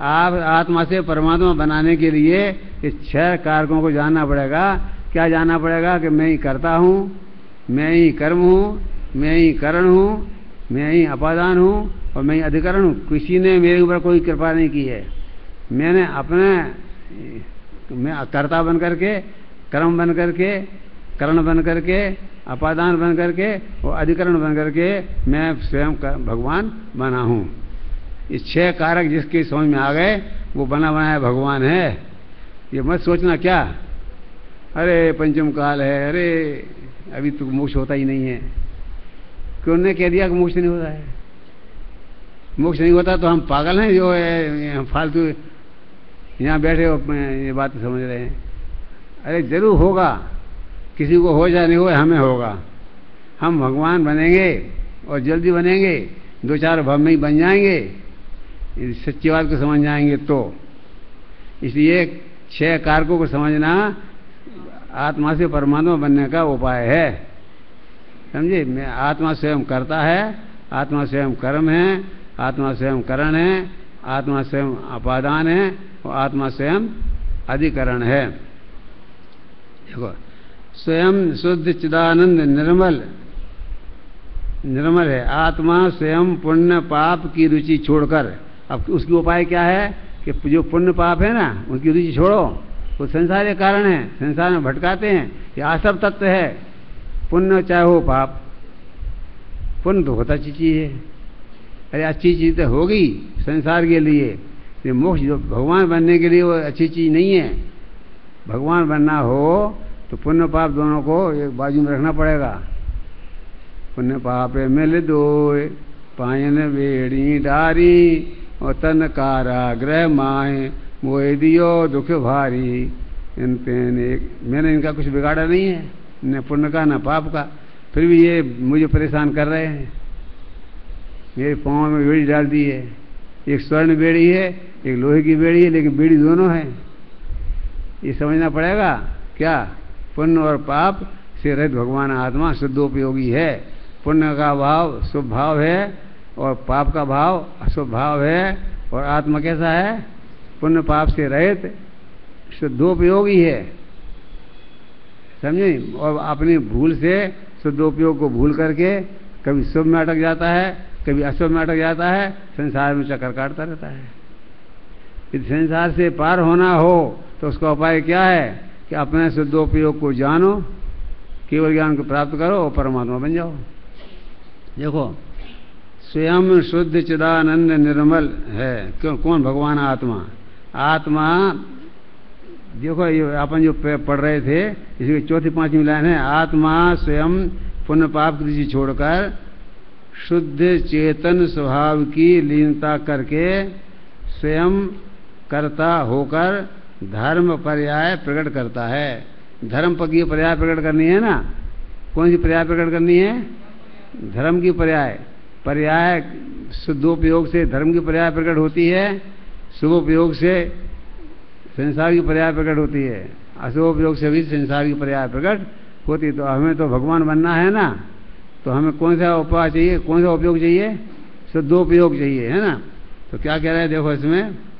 आप आत्मा से परमात्मा बनाने के लिए इस 6 कारकों को जानना पड़ेगा। क्या जानना पड़ेगा? कि मैं ही करता हूँ, मैं ही कर्म हूँ, मैं ही करण हूँ, मैं ही अपादान हूँ और मैं ही अधिकरण हूँ। किसी ने मेरे ऊपर कोई कृपा नहीं की है। मैंने मैं कर्ता बन करके, कर्म बन करके, करण बन करके, अपादान बन करके और अधिकरण बन करके मैं स्वयं भगवान बना हूँ। ये 6 कारक जिसके समझ में आ गए वो बना बनाया भगवान है। ये मत सोचना क्या, अरे पंचम काल है, अरे अभी तो मोक्ष होता ही नहीं है। क्यों ने कह दिया कि मोक्ष नहीं होता है? मोक्ष नहीं होता तो हम पागल हैं जो है फालतू यहाँ बैठे हो ये बात समझ रहे हैं। अरे जरूर होगा, किसी को हो या नहीं हो, हमें होगा। हम भगवान बनेंगे और जल्दी बनेंगे, 2-4 भाव में ही बन जाएंगे, सच्ची बात को समझ जाएंगे तो। इसलिए 6 कारकों को समझना आत्मा से परमात्मा बनने का उपाय है, समझे। मैं आत्मा स्वयं करता है, आत्मा स्वयं कर्म है, आत्मा स्वयं करण है, आत्मा स्वयं अपादान है और आत्मा स्वयं अधिकरण है। देखो, स्वयं शुद्ध चिदानंद निर्मल है। आत्मा स्वयं पुण्य पाप की रुचि छोड़कर, अब उसकी उपाय क्या है कि जो पुण्य पाप है ना उनकी रुचि छोड़ो। वो संसार के कारण है, संसार में भटकाते हैं, ये आसव तत्व है। पुण्य चाहे हो पाप, पुण्य तो होता अच्छी चीज है। अरे अच्छी चीज तो होगी संसार के लिए, ये मोक्ष जो भगवान बनने के लिए वो अच्छी चीज नहीं है। भगवान बनना हो तो पुण्य पाप दोनों को एक बाजू में रखना पड़ेगा। पुण्य पाप मिल दोय, पायन बेड़ी डारी और तन कारागृह माए, मोए दियो दुख भारी। मैंने इनका कुछ बिगाड़ा नहीं है, न पुण्य का न पाप का, फिर भी ये मुझे परेशान कर रहे हैं। मेरे पाँव में बेड़ी डाल दी है, एक स्वर्ण बेड़ी है, एक लोहे की बेड़ी है, लेकिन बेड़ी दोनों है। ये समझना पड़ेगा क्या, पुण्य और पाप से रहित भगवान आत्मा शुद्धोपयोगी है। पुण्य का भाव शुभ भाव है और पाप का भाव अशुभ भाव है, और आत्मा कैसा है, पुण्य पाप से रहित शुद्धोपयोगी है, समझे। और अपनी भूल से शुद्धोपयोग को भूल करके कभी शुभ में अटक जाता है, कभी अशुभ में अटक जाता है, संसार में चक्कर काटता रहता है। यदि संसार से पार होना हो तो उसका उपाय क्या है कि अपने शुद्धोपयोग को जानो, केवल ज्ञान को प्राप्त करो और परमात्मा बन जाओ। देखो, स्वयं शुद्ध चिदानंद निर्मल है। क्यों, कौन, भगवान आत्मा। आत्मा देखो, ये अपन जो पढ़ रहे थे इसकी 4-5वीं लाइन है, आत्मा स्वयं पुण्य पाप की रुचि छोड़कर शुद्ध चेतन स्वभाव की लीनता करके स्वयं कर्ता होकर धर्म पर्याय प्रकट करता है। धर्म की पर्याय प्रकट करनी है ना, कौन सी पर्याय प्रकट करनी है, धर्म की पर्याय। पर्याय शुद्धोपयोग से धर्म की पर्याय प्रकट होती है, शुभोपयोग से संसार की पर्याय प्रकट होती है, अशुभोपयोग से भी संसार की पर्याय प्रकट होती है। तो हमें तो भगवान बनना है ना, तो हमें कौन सा उपाय चाहिए, कौन सा उपयोग चाहिए, शुद्धोपयोग चाहिए, है ना। तो क्या कह रहे हैं, देखो इसमें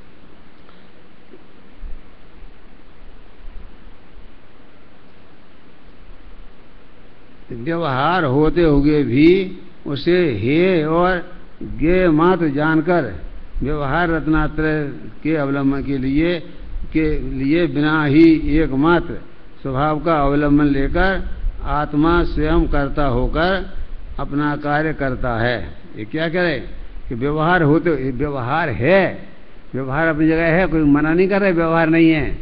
व्यवहार होते हुए भी उसे हे और गे मात्र जानकर व्यवहार रत्नात्रय के अवलंबन के लिए बिना ही एकमात्र स्वभाव का अवलंबन लेकर आत्मा स्वयं करता होकर अपना कार्य करता है। ये क्या करे कि व्यवहार होते, व्यवहार है, व्यवहार अपनी जगह है, कोई मना नहीं कर रहे व्यवहार नहीं है,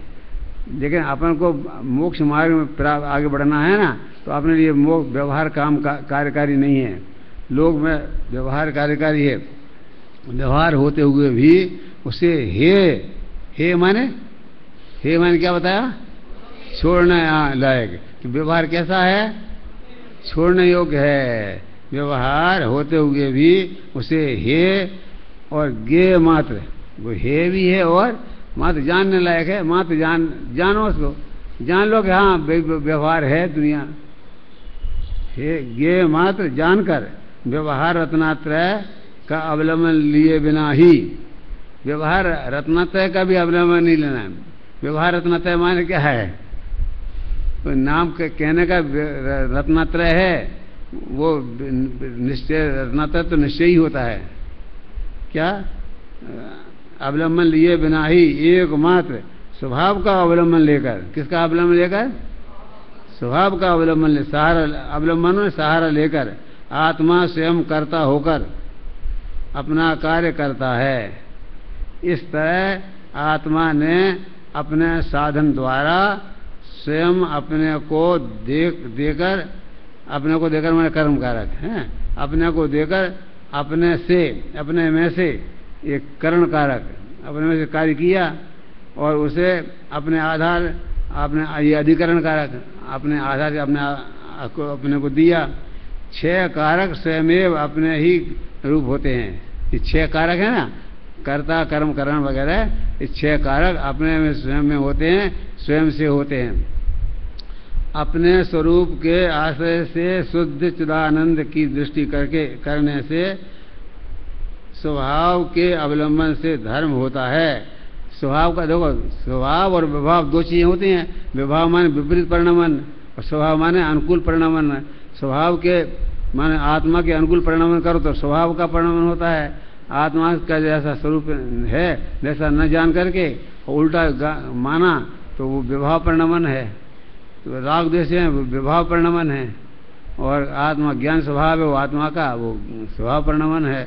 लेकिन अपन को मोक्ष मार्ग में आगे बढ़ना है ना, तो अपने लिए व्यवहार काम कार्यकारी नहीं है। लोग में व्यवहार कार्यकारी है। व्यवहार होते हुए भी उसे हे माने क्या बताया, छोड़ने लायक। तो व्यवहार कैसा है, छोड़ने योग्य है। व्यवहार होते हुए भी उसे हे और गे मात्र, वो हे भी है और मात्र जानने लायक है। मात्र जानो उसको, जान लो कि हाँ व्यवहार है दुनिया। हे गे मात्र जानकर व्यवहार रत्नात्रय का अवलंबन लिए बिना ही, व्यवहार रत्नात्रय का भी अवलंबन नहीं लेना है। व्यवहार रत्नात्रय माने क्या है, तो नाम के कहने का रत्नात्रय है, वो निश्चय रत्नात्रय तो निश्चय ही होता है। क्या, अवलंबन लिए बिना ही एकमात्र स्वभाव का अवलंबन लेकर, किसका अवलंबन लेकर, स्वभाव का अवलंबन ले, सहारा अवलंबन में सहारा लेकर आत्मा स्वयं कर्ता होकर अपना कार्य करता है। इस तरह आत्मा ने अपने साधन द्वारा स्वयं अपने को देकर मैंने कर्म कारक है, अपने को देकर अपने में से एक करण कारक अपने में से कार्य किया, और उसे अपने आधार, अपने ये अधिकरण कारक अपने आधार से अपने को दिया। 6 कारक स्वयमेव अपने ही रूप होते हैं। ये 6 कारक है ना, कर्ता कर्म करण वगैरह, ये 6 कारक अपने में स्वयं में होते हैं, स्वयं से होते हैं। अपने स्वरूप के आश्रय से शुद्ध चिदानंद की दृष्टि करने से स्वभाव के अवलंबन से धर्म होता है। स्वभाव का देखो, स्वभाव और विभाव 2 चीजें होती हैं। विभाव माने विपरीत परिणामन और स्वभाव माने अनुकूल परिणामन। स्वभाव के माने आत्मा के अनुकूल परिणामन करो तो स्वभाव का परिणामन होता है। आत्मा का जैसा स्वरूप है वैसा न जान करके उल्टा माना तो वो विभाव परिणामन है। तो राग द्वेष है विभाव परिणामन है, और आत्मा ज्ञान स्वभाव है वो आत्मा का वो स्वभाव परिणामन है।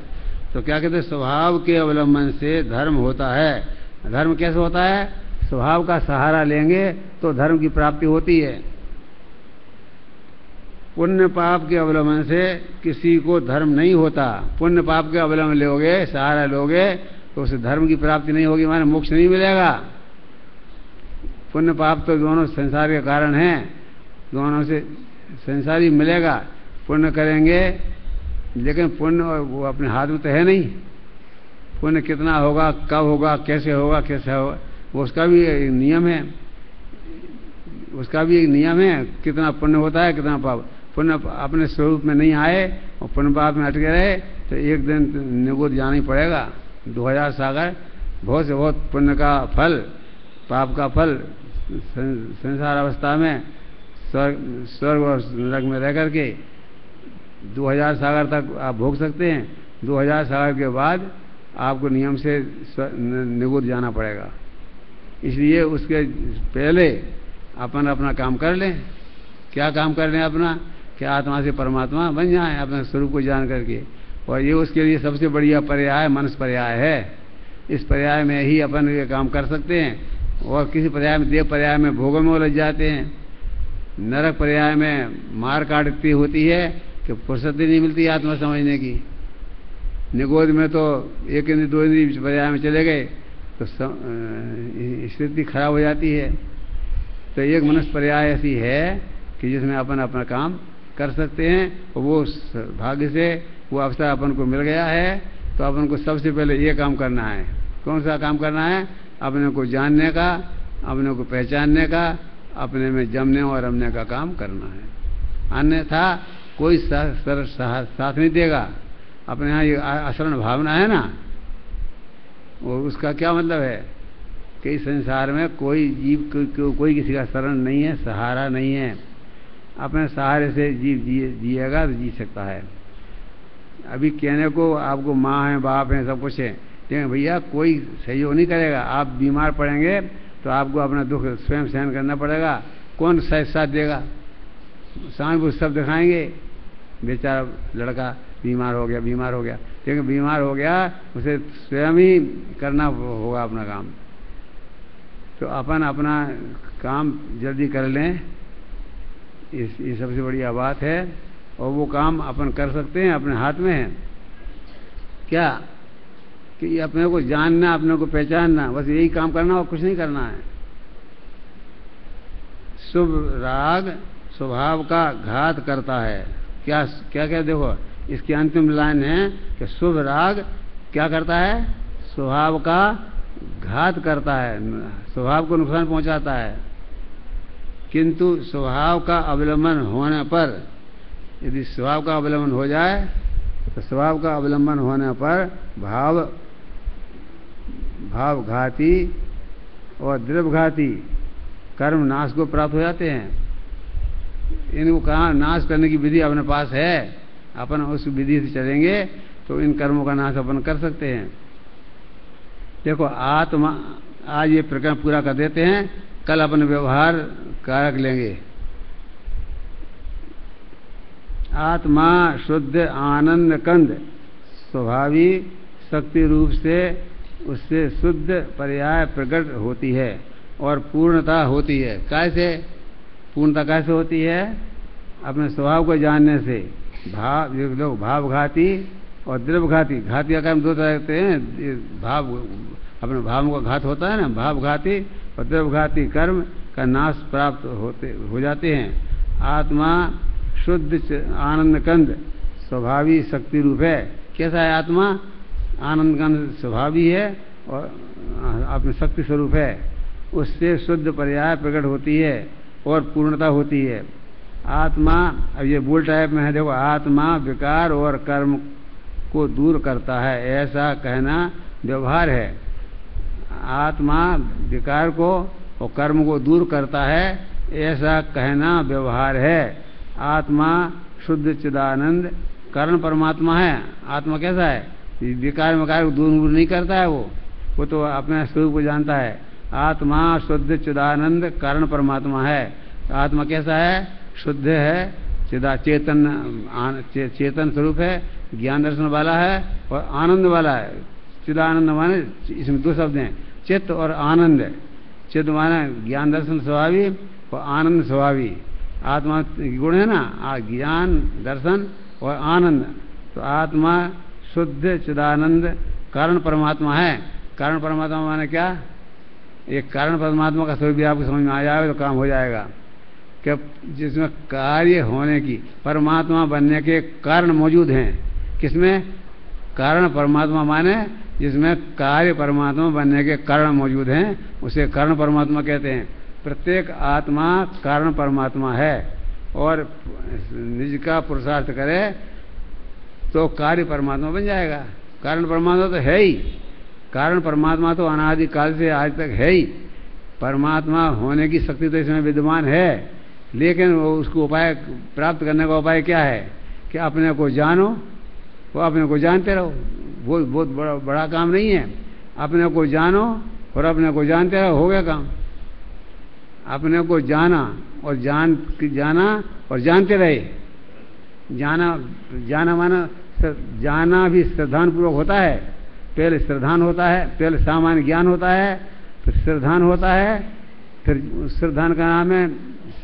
तो क्या कहते हैं, स्वभाव के अवलंबन से धर्म होता है। धर्म कैसे होता है, स्वभाव का सहारा लेंगे तो धर्म की प्राप्ति होती है। पुण्य पाप के अवलंबन से किसी को धर्म नहीं होता। पुण्य पाप के अवलंबन लोगे, सहारा लोगे तो उसे धर्म की प्राप्ति नहीं होगी, माने मोक्ष नहीं मिलेगा। पुण्य पाप तो दोनों संसार के कारण हैं, दोनों से संसारी मिलेगा। पुण्य करेंगे लेकिन पुण्य वो अपने हाथ में तो है नहीं। पुण्य कितना होगा, कब होगा, कैसे होगा वो उसका भी एक नियम है, उसका भी एक नियम है। कितना पुण्य होता है, कितना पाप। पुण्य अपने स्वरूप में नहीं आए और पुण्य पाप में अटके रहे तो एक दिन निगुद जाना ही पड़ेगा। 2000 सागर, बहुत से बहुत पुण्य का फल, पाप का फल संसार अवस्था में स्वर्ग और नरक में रह करके 2000 सागर तक आप भोग सकते हैं। 2000 सागर के बाद आपको नियम से निगुद जाना पड़ेगा। इसलिए उसके पहले अपन अपना काम कर लें। क्या काम कर लें अपना, कि आत्मा से परमात्मा बन जाए अपने स्वरूप को जान करके। और ये उसके लिए सबसे बढ़िया पर्याय मनस पर्याय है। इस पर्याय में ही अपन ये काम कर सकते हैं। और किसी पर्याय में, देव पर्याय में भोगों में उलझ जाते हैं। नरक पर्याय में मार काट इतनी होती है कि फुर्सत ही नहीं मिलती आत्मा समझने की। निगोद में तो 1 इंद्री 2 इंद्री पर्याय में चले गए तो स्थिति खराब हो जाती है। तो एक मनुष्य पर्याय ऐसी है कि जिसमें अपन अपना काम कर सकते हैं। और वो भाग्य से वो अवसर अपन को मिल गया है। तो अपन को सबसे पहले ये काम करना है। कौन सा काम करना है, अपने को जानने का, अपने को पहचानने का, अपने में जमने और रमने का काम करना है। अन्यथा कोई साथ नहीं देगा। अपने यहाँ ये आचरण भावना है ना, और उसका क्या मतलब है कि संसार में कोई जीव कोई किसी का शरण नहीं है, सहारा नहीं है। अपने सहारे से जीव जिएगा तो जी सकता है। अभी कहने को आपको माँ है, बाप है, सब कुछ है, लेकिन भैया कोई सहयोग नहीं करेगा। आप बीमार पड़ेंगे तो आपको अपना दुख स्वयं सहन करना पड़ेगा। कौन साथ देगा, सहानुभूति सब दिखाएंगे। बेचारा लड़का बीमार हो गया, लेकिन बीमार हो गया उसे स्वयं ही करना होगा अपना काम। तो अपन अपना काम जल्दी कर लें, ये सबसे बढ़िया बात है। और वो काम अपन कर सकते हैं, अपने हाथ में है। क्या कि अपने को जानना, अपने को पहचानना, बस यही काम करना और कुछ नहीं करना है। शुभ राग स्वभाव का घात करता है। क्या क्या क्या देखो, इसकी अंतिम लाइन है कि शुभ राग क्या करता है, स्वभाव का घात करता है, स्वभाव को नुकसान पहुंचाता है। किंतु स्वभाव का अवलंबन होने पर, यदि स्वभाव का अवलंबन हो जाए तो स्वभाव का अवलंबन होने पर भावघाती और द्रव्यघाती कर्म नाश को प्राप्त हो जाते हैं। इनको कहाँ नाश करने की विधि अपने पास है, अपन उस विधि से चलेंगे तो इन कर्मों का नाश अपन कर सकते हैं। देखो आत्मा, आज ये प्रकरण पूरा कर देते हैं, कल अपन व्यवहार कारक लेंगे। आत्मा शुद्ध आनंद कंद स्वभावी शक्ति रूप से उससे शुद्ध पर्याय प्रकट होती है और पूर्णता होती है। कैसे पूर्णता कैसे होती है, अपने स्वभाव को जानने से। भावघाती और द्रव्यघाती, घाती का काम 2 तरह होते हैं, अपने भावों का घात होता है ना, भावघाती और द्रव्यघाती कर्म का नाश प्राप्त हो जाते हैं। आत्मा शुद्ध आनंद कंद स्वभावी शक्ति रूप है। कैसा है आत्मा? आनंद कंद स्वभावी है और अपने शक्ति स्वरूप है। उससे शुद्ध पर्याय प्रकट होती है और पूर्णता होती है। आत्मा, अब ये बोल टाइप में है, देखो, आत्मा विकार और कर्म को दूर करता है, ऐसा कहना व्यवहार है। आत्मा विकार को और कर्म को दूर करता है, ऐसा कहना व्यवहार है। आत्मा शुद्ध चिदानंद कारण परमात्मा है। आत्मा कैसा है? विकार विकार को दूर नहीं करता है, वो तो अपने स्वरूप को जानता है। आत्मा शुद्ध चिदानंद कारण परमात्मा है। आत्मा कैसा है? शुद्ध है, चेतन स्वरूप है, ज्ञान दर्शन वाला है और आनंद वाला है। चिदानंद माने, इसमें दो शब्द हैं, चित्त और आनंद। चित्त माने ज्ञान दर्शन स्वभावी और आनंद स्वभावी। आत्मा गुण है ना, ज्ञान दर्शन और आनंद। तो आत्मा शुद्ध चिदानंद कारण परमात्मा है। कारण परमात्मा माने क्या? एक कारण परमात्मा का स्वरूप भी आपको समझ में आ जाएगा तो काम हो जाएगा। कि जिसमें कार्य होने की, परमात्मा बनने के कारण मौजूद हैं। किसमें? कारण परमात्मा माने जिसमें कार्य परमात्मा बनने के कारण मौजूद हैं, उसे कारण परमात्मा कहते हैं। प्रत्येक आत्मा कारण परमात्मा है और निज का पुरुषार्थ करे तो कार्य परमात्मा बन जाएगा। कारण परमात्मा तो है ही, कारण परमात्मा तो अनादि काल से आज तक है ही। परमात्मा होने की शक्ति तो इसमें विद्यमान है, लेकिन वो उसको उपाय प्राप्त करने का उपाय क्या है? कि अपने को जानो, वो अपने को जानते रहो। वो बहुत बड़ा काम नहीं है। अपने को जानो और अपने को जानते रहो, हो गया काम। अपने को जाना और जाना और जानते रहे। जाना माना, जाना भी श्रद्धान पूर्वक होता है। पहले श्रद्धान होता है, पहले सामान्य ज्ञान होता है, फिर श्रद्धान होता है, फिर श्रद्धान का नाम है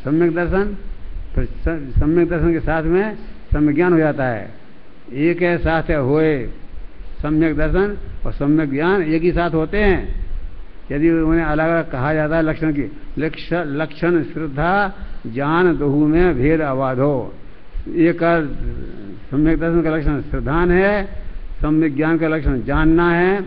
सम्यक दर्शन। फिर सम्यक दर्शन के साथ में सम्यक ज्ञान हो जाता है। एक है साथ है होए सम्यक दर्शन और सम्यक ज्ञान एक ही साथ होते हैं। यदि उन्हें अलग अलग कहा जाता है लक्षण की, लक्षण श्रद्धा ज्ञान दोहू में भेद अबाधो। एक सम्यक दर्शन का लक्षण श्रद्धान है, सम्यक ज्ञान का लक्षण जानना है।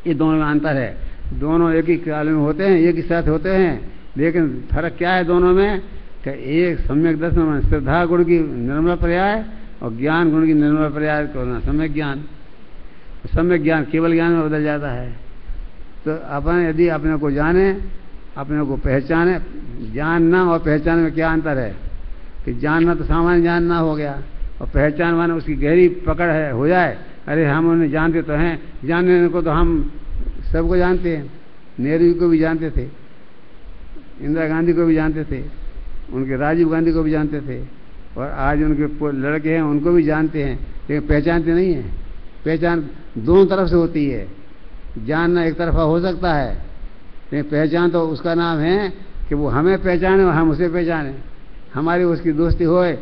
ये दोनों में अंतर है। दोनों एक ही काल में होते हैं, एक ही साथ होते हैं, लेकिन फर्क क्या है दोनों में? कि एक सम्यक दर्शन में श्रद्धा गुण की निर्मल पर्याय और ज्ञान गुण की निर्मल पर्याय को ना सम्यक ज्ञान। सम्यक ज्ञान केवल ज्ञान में बदल जाता है। तो अपन यदि अपने को जाने, अपने को पहचाने, जानना और पहचान में क्या अंतर है? कि जानना तो सामान्य जानना हो गया और पहचान माने उसकी गहरी पकड़ है, हो जाए। अरे हम उन्हें जानते तो हैं, जानने को तो हम सबको जानते हैं। नेहरू को भी जानते थे, इंदिरा गांधी को भी जानते थे, उनके राजीव गांधी को भी जानते थे, और आज उनके लड़के हैं उनको भी जानते हैं, लेकिन पहचानते नहीं हैं। पहचान दोनों तरफ से होती है। जानना एक तरफा हो सकता है, लेकिन पहचान तो उसका नाम है कि वो हमें पहचाने और हम उसे पहचाने, हमारी उसकी दोस्ती होए।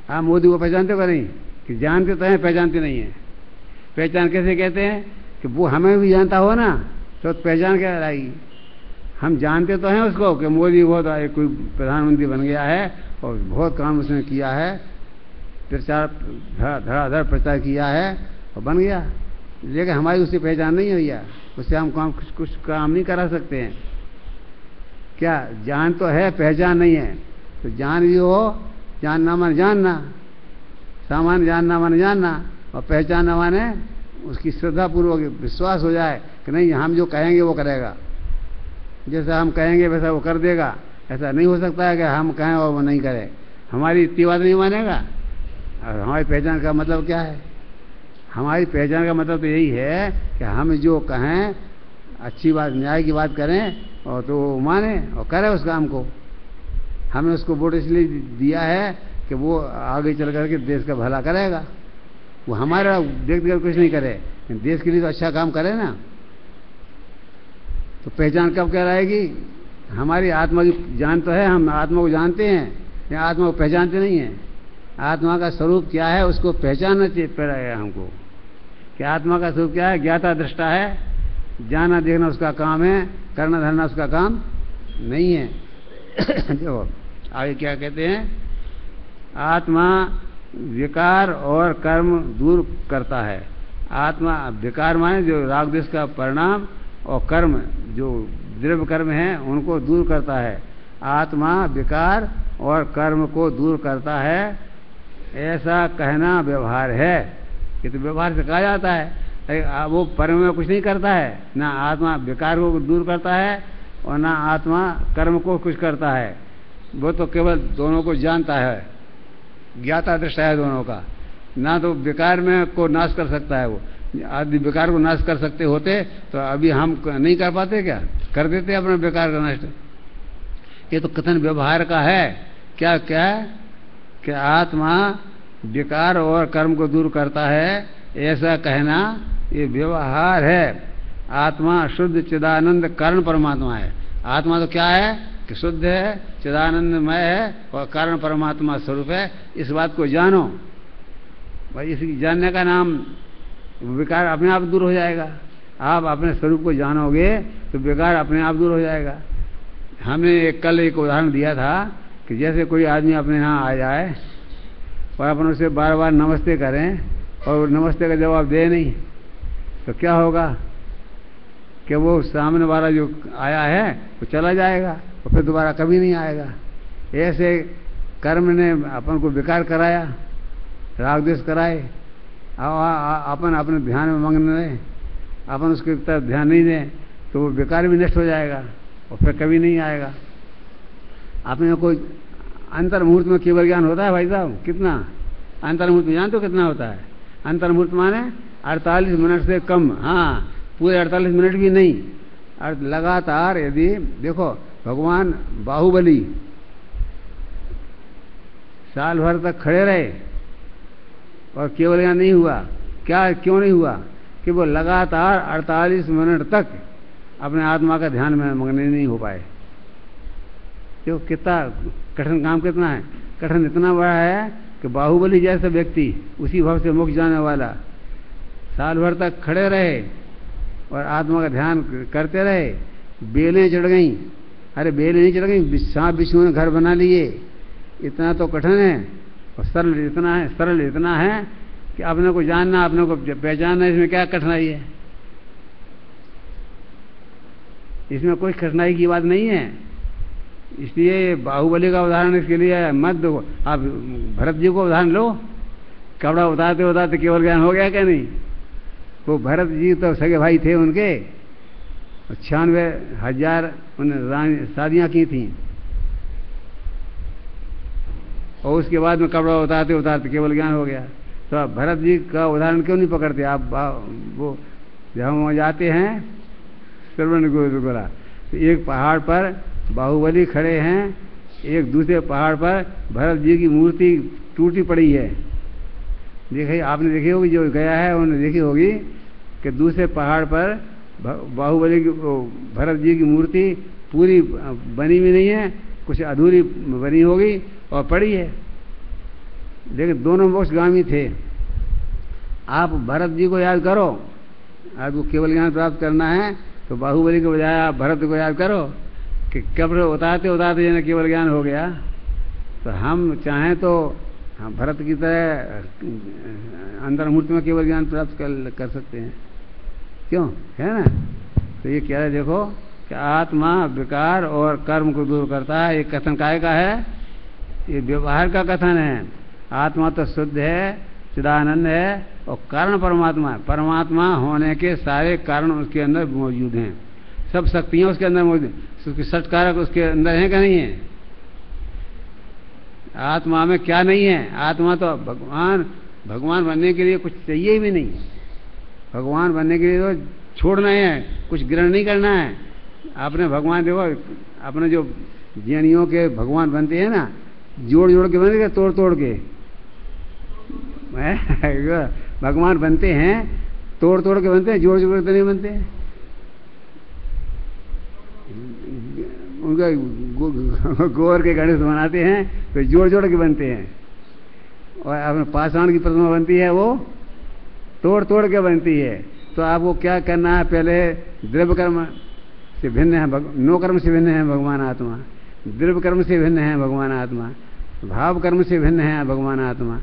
आप मोदी को पहचानते हो नहीं? कि जानते तो हैं, पहचानते नहीं हैं। पहचान कैसे कहते हैं? कि वो हमें भी जानता हो ना, तो पहचान क्या रहेगी? हम जानते तो हैं उसको कि मोदी बहुत कोई प्रधानमंत्री बन गया है और बहुत काम उसने किया है, प्रचार धड़ाधड़ प्रचार किया है और बन गया, लेकिन हमारी उससे पहचान नहीं हुई है। उससे हम कुछ काम नहीं करा सकते हैं। क्या जान तो है, पहचान नहीं है। तो जान भी हो, जानना माने जानना, सामान्य जानना माने जानना, और पहचानना माने उसकी श्रद्धा पूर्वक विश्वास हो जाए कि नहीं, हम जो कहेंगे वो करेगा, जैसा हम कहेंगे वैसा वो कर देगा। ऐसा नहीं हो सकता है कि हम कहें और वो नहीं करे, हमारी इतनी बात नहीं मानेगा। और हमारी पहचान का मतलब क्या है? हमारी पहचान का मतलब तो यही है कि हम जो कहें अच्छी बात, न्याय की बात करें और तो वो माने और करे उस काम को। हमने उसको वोट इसलिए दिया है कि वो आगे चल करके देश का भला करेगा। वो हमारा व्यक्तिगत कुछ नहीं करे, देश के लिए तो अच्छा काम करे ना। तो पहचान कब कहलाएगी? हमारी आत्मा की जान तो है, हम आत्मा को जानते हैं, लेकिन आत्मा को पहचानते नहीं हैं। आत्मा का स्वरूप क्या है उसको पहचानना चाहिए पड़ेगा हमको। कि आत्मा का स्वरूप क्या है? ज्ञाता दृष्टा है, जाना देखना उसका काम है, करना धरना उसका काम नहीं है। देखो आगे क्या कहते हैं, आत्मा विकार और कर्म दूर करता है। आत्मा विकार माने जो राग द्वेष का परिणाम और कर्म जो द्रव्य कर्म है उनको दूर करता है। आत्मा विकार और कर्म को दूर करता है, ऐसा कहना व्यवहार है। ये तो व्यवहार से कहा जाता है, वो परम में कुछ नहीं करता है। ना आत्मा विकार को दूर करता है और ना आत्मा कर्म को कुछ करता है। वो तो केवल दोनों को जानता है, ज्ञाता दृष्टा है दोनों का। ना तो विकार में को नाश कर सकता है वो। आदि विकार को नाश कर सकते होते तो अभी हम नहीं कर पाते क्या? कर देते अपने विकार का नष्ट। ये तो कथन व्यवहार का है। क्या क्या कि आत्मा विकार और कर्म को दूर करता है, ऐसा कहना ये व्यवहार है। आत्मा शुद्ध चिदानंद कारण परमात्मा है। आत्मा तो क्या है कि शुद्ध है, चिदानंदमय है और कारण परमात्मा स्वरूप है। इस बात को जानो भाई। इसी जानने का नाम विकार अपने आप दूर हो जाएगा। आप अपने स्वरूप को जानोगे तो विकार अपने आप दूर हो जाएगा। हमने कल एक उदाहरण दिया था कि जैसे कोई आदमी अपने यहाँ आ जाए और अपन उसे बार बार नमस्ते करें और नमस्ते का जवाब दे नहीं, तो क्या होगा कि वो सामने वाला जो आया है वो चला जाएगा और फिर दोबारा कभी नहीं आएगा। ऐसे कर्म ने अपन को विकार कराया, राग द्वेष कराए, अपन अपने ध्यान में मग्न रहे, अपन उसके तरफ ध्यान नहीं दें तो वो विकार भी नष्ट हो जाएगा और फिर कभी नहीं आएगा। अपने कोई अंतर मुहूर्त में केवल ज्ञान होता है भाई साहब? कितना अंतर मुहूर्त में जानते हो कितना होता है? अंतर मुहूर्त माने 48 मिनट से कम। हाँ, पूरे 48 मिनट भी नहीं। और लगातार यदि देखो भगवान बाहुबली साल भर तक खड़े रहे और केवल ज्ञान नहीं हुआ। क्या क्यों नहीं हुआ? कि वो लगातार 48 मिनट तक अपने आत्मा का ध्यान में मग्न नहीं हो पाए। जो कितना कठिन काम कितना है, कठिन इतना बड़ा है कि बाहुबली जैसा व्यक्ति उसी भाव से मोक्ष जाने वाला साल भर तक खड़े रहे और आत्मा का ध्यान करते रहे। बेलें चढ़ गई। अरे बेलें नहीं चढ़ गई, सांप बिच्छू ने घर बना लिए। इतना तो कठिन है और सरल इतना है कि अपने को जानना, अपने को पहचानना, इसमें क्या कठिनाई है? इसमें कोई कठिनाई की बात नहीं है। इसलिए बाहुबली का उदाहरण इसके लिए मत दो। आप भरत जी को उदाहरण लो, कपड़ा उतारते उतारते केवल ज्ञान हो गया क्या नहीं? वो भरत जी तो सगे भाई थे उनके, 96,000 उन्होंने शादियाँ की थी और उसके बाद में कपड़ा उतारते उतारते केवल ज्ञान हो गया। तो आप भरत जी का उदाहरण क्यों नहीं पकड़ते? आप वो जब हम वहाँ जाते हैं श्रवण गुरुकुला, तो एक पहाड़ पर बाहुबली खड़े हैं, एक दूसरे पहाड़ पर भरत जी की मूर्ति टूटी पड़ी है। देखिए, आपने देखी होगी, जो गया है उन्होंने देखी होगी कि दूसरे पहाड़ पर बाहुबली की भरत जी की मूर्ति पूरी बनी भी नहीं है, कुछ अधूरी बनी होगी और पड़ी है। लेकिन दोनों मोक्षगामी थे। आप भरत जी को याद करो, आपको केवल ज्ञान प्राप्त करना है तो बाहुबली के बजाय आप भरत को याद करो कि कब्र उतारते उतारते जैसे केवल ज्ञान हो गया। तो हम चाहें तो हम भरत की तरह अंतर मुहूर्त में केवल ज्ञान प्राप्त कर सकते हैं। क्यों है ना? तो ये क्या है, देखो कि आत्मा विकार और कर्म को दूर करता है। ये कथन काय का है? ये व्यवहार का कथन है। आत्मा तो शुद्ध है, चिदानंद है और कारण परमात्मा है। परमात्मा होने के सारे कारण उसके अंदर मौजूद हैं, सब शक्तियां उसके अंदर मौजूद हैं। उसके सत्कारक उसके अंदर है क्या नहीं है? आत्मा में क्या नहीं है? आत्मा तो भगवान बनने के लिए कुछ चाहिए भी नहीं। भगवान बनने के लिए तो छोड़ना है, कुछ ग्रहण नहीं करना है। आपने भगवान देखो, अपने जो ज्ञानियों के भगवान बनते हैं ना, जोड़ जोड़ के बनते, तोड़ तोड़ के भगवान बनते हैं, तोड़ तोड़ के बनते हैं, जोड़ जोड़ के नहीं बनते हैं। उनका गोबर के गणेश बनाते हैं तो जोड़ जोड़ के बनते हैं, और अपने पाषाण की प्रतिमा बनती है वो तोड़ तोड़ के बनती है। तो आपको क्या करना है? पहले द्रव्य कर्म से भिन्न है, नो कर्म से भिन्न है भगवान आत्मा, द्रव्य कर्म से भिन्न है भगवान आत्मा, भाव कर्म से भिन्न है भगवान आत्मा।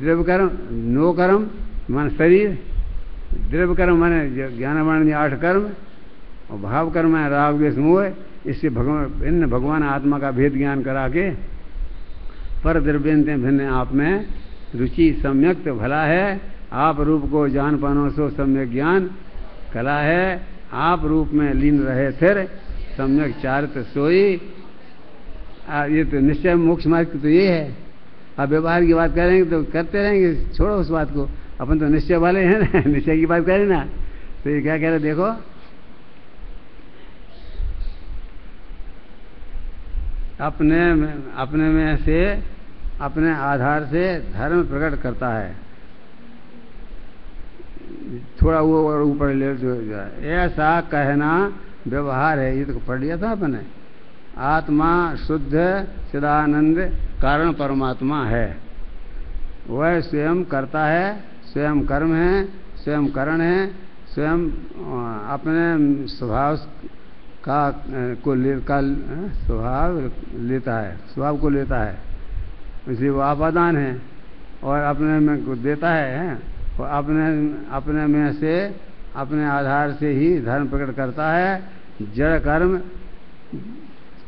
द्रव्य कर्म, नो कर्म मान शरीर, द्रव्य कर्म माने ज्ञान वाणिज्य 8 कर्म, और भाव कर्म है राग द्वेष मोह। इससे भिन्न भगवान आत्मा का भेद ज्ञान करा के पर द्रव्यंते भिन्न आप में रुचि सम्यक भला है। आप रूप को जान पानो सो सम्यक ज्ञान कला है। आप रूप में लीन रहे फिर सम्यक चारित सोई। ये तो निश्चय मोक्ष मार्ग तो ये है। अब व्यवहार की बात करेंगे तो करते रहेंगे, छोड़ो उस बात को, अपन तो निश्चय वाले हैं ना, निश्चय की बात करें ना। तो ये क्या कह रहे देखो, अपने में से अपने आधार से धर्म प्रकट करता है। थोड़ा वो और ऊपर ले जो ऐसा कहना व्यवहार है। ये तो पढ़ लिया था अपने। आत्मा शुद्ध चिदानंद कारण परमात्मा है। वह स्वयं करता है, स्वयं कर्म है, स्वयं करण है, स्वयं अपने स्वभाव स्वभाव लेता है, स्वभाव को लेता है, इसलिए वो आपादान है और अपने में को देता है। और अपने में से अपने आधार से ही धर्म प्रकट करता है। जड़ कर्म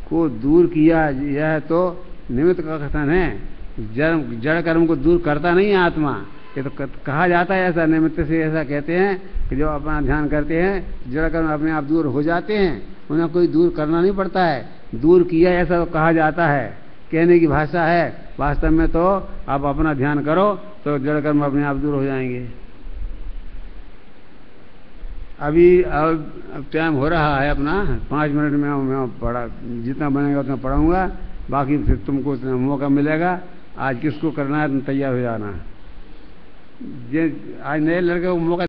को दूर किया, यह तो निमित्त का कथन है। जड़ कर्म को दूर करता नहीं है आत्मा, ये तो कहा जाता है ऐसा, निमित्त से ऐसा कहते हैं कि जो अपना ध्यान करते हैं जड़ कर्म अपने आप दूर हो जाते हैं, उन्हें कोई दूर करना नहीं पड़ता है। दूर किया ऐसा तो कहा जाता है, कहने की भाषा है। वास्तव में तो आप अपना ध्यान करो तो जड़ कर्म अपने आप दूर हो जाएंगे। अभी अब टाइम हो रहा है अपना, 5 मिनट में मैं पढ़ा, जितना बनेगा उतना पढ़ाऊंगा, बाकी फिर तुमको मौका मिलेगा। आज किसको करना है तुम तैयार हो जाना। आज नए लड़के को मौका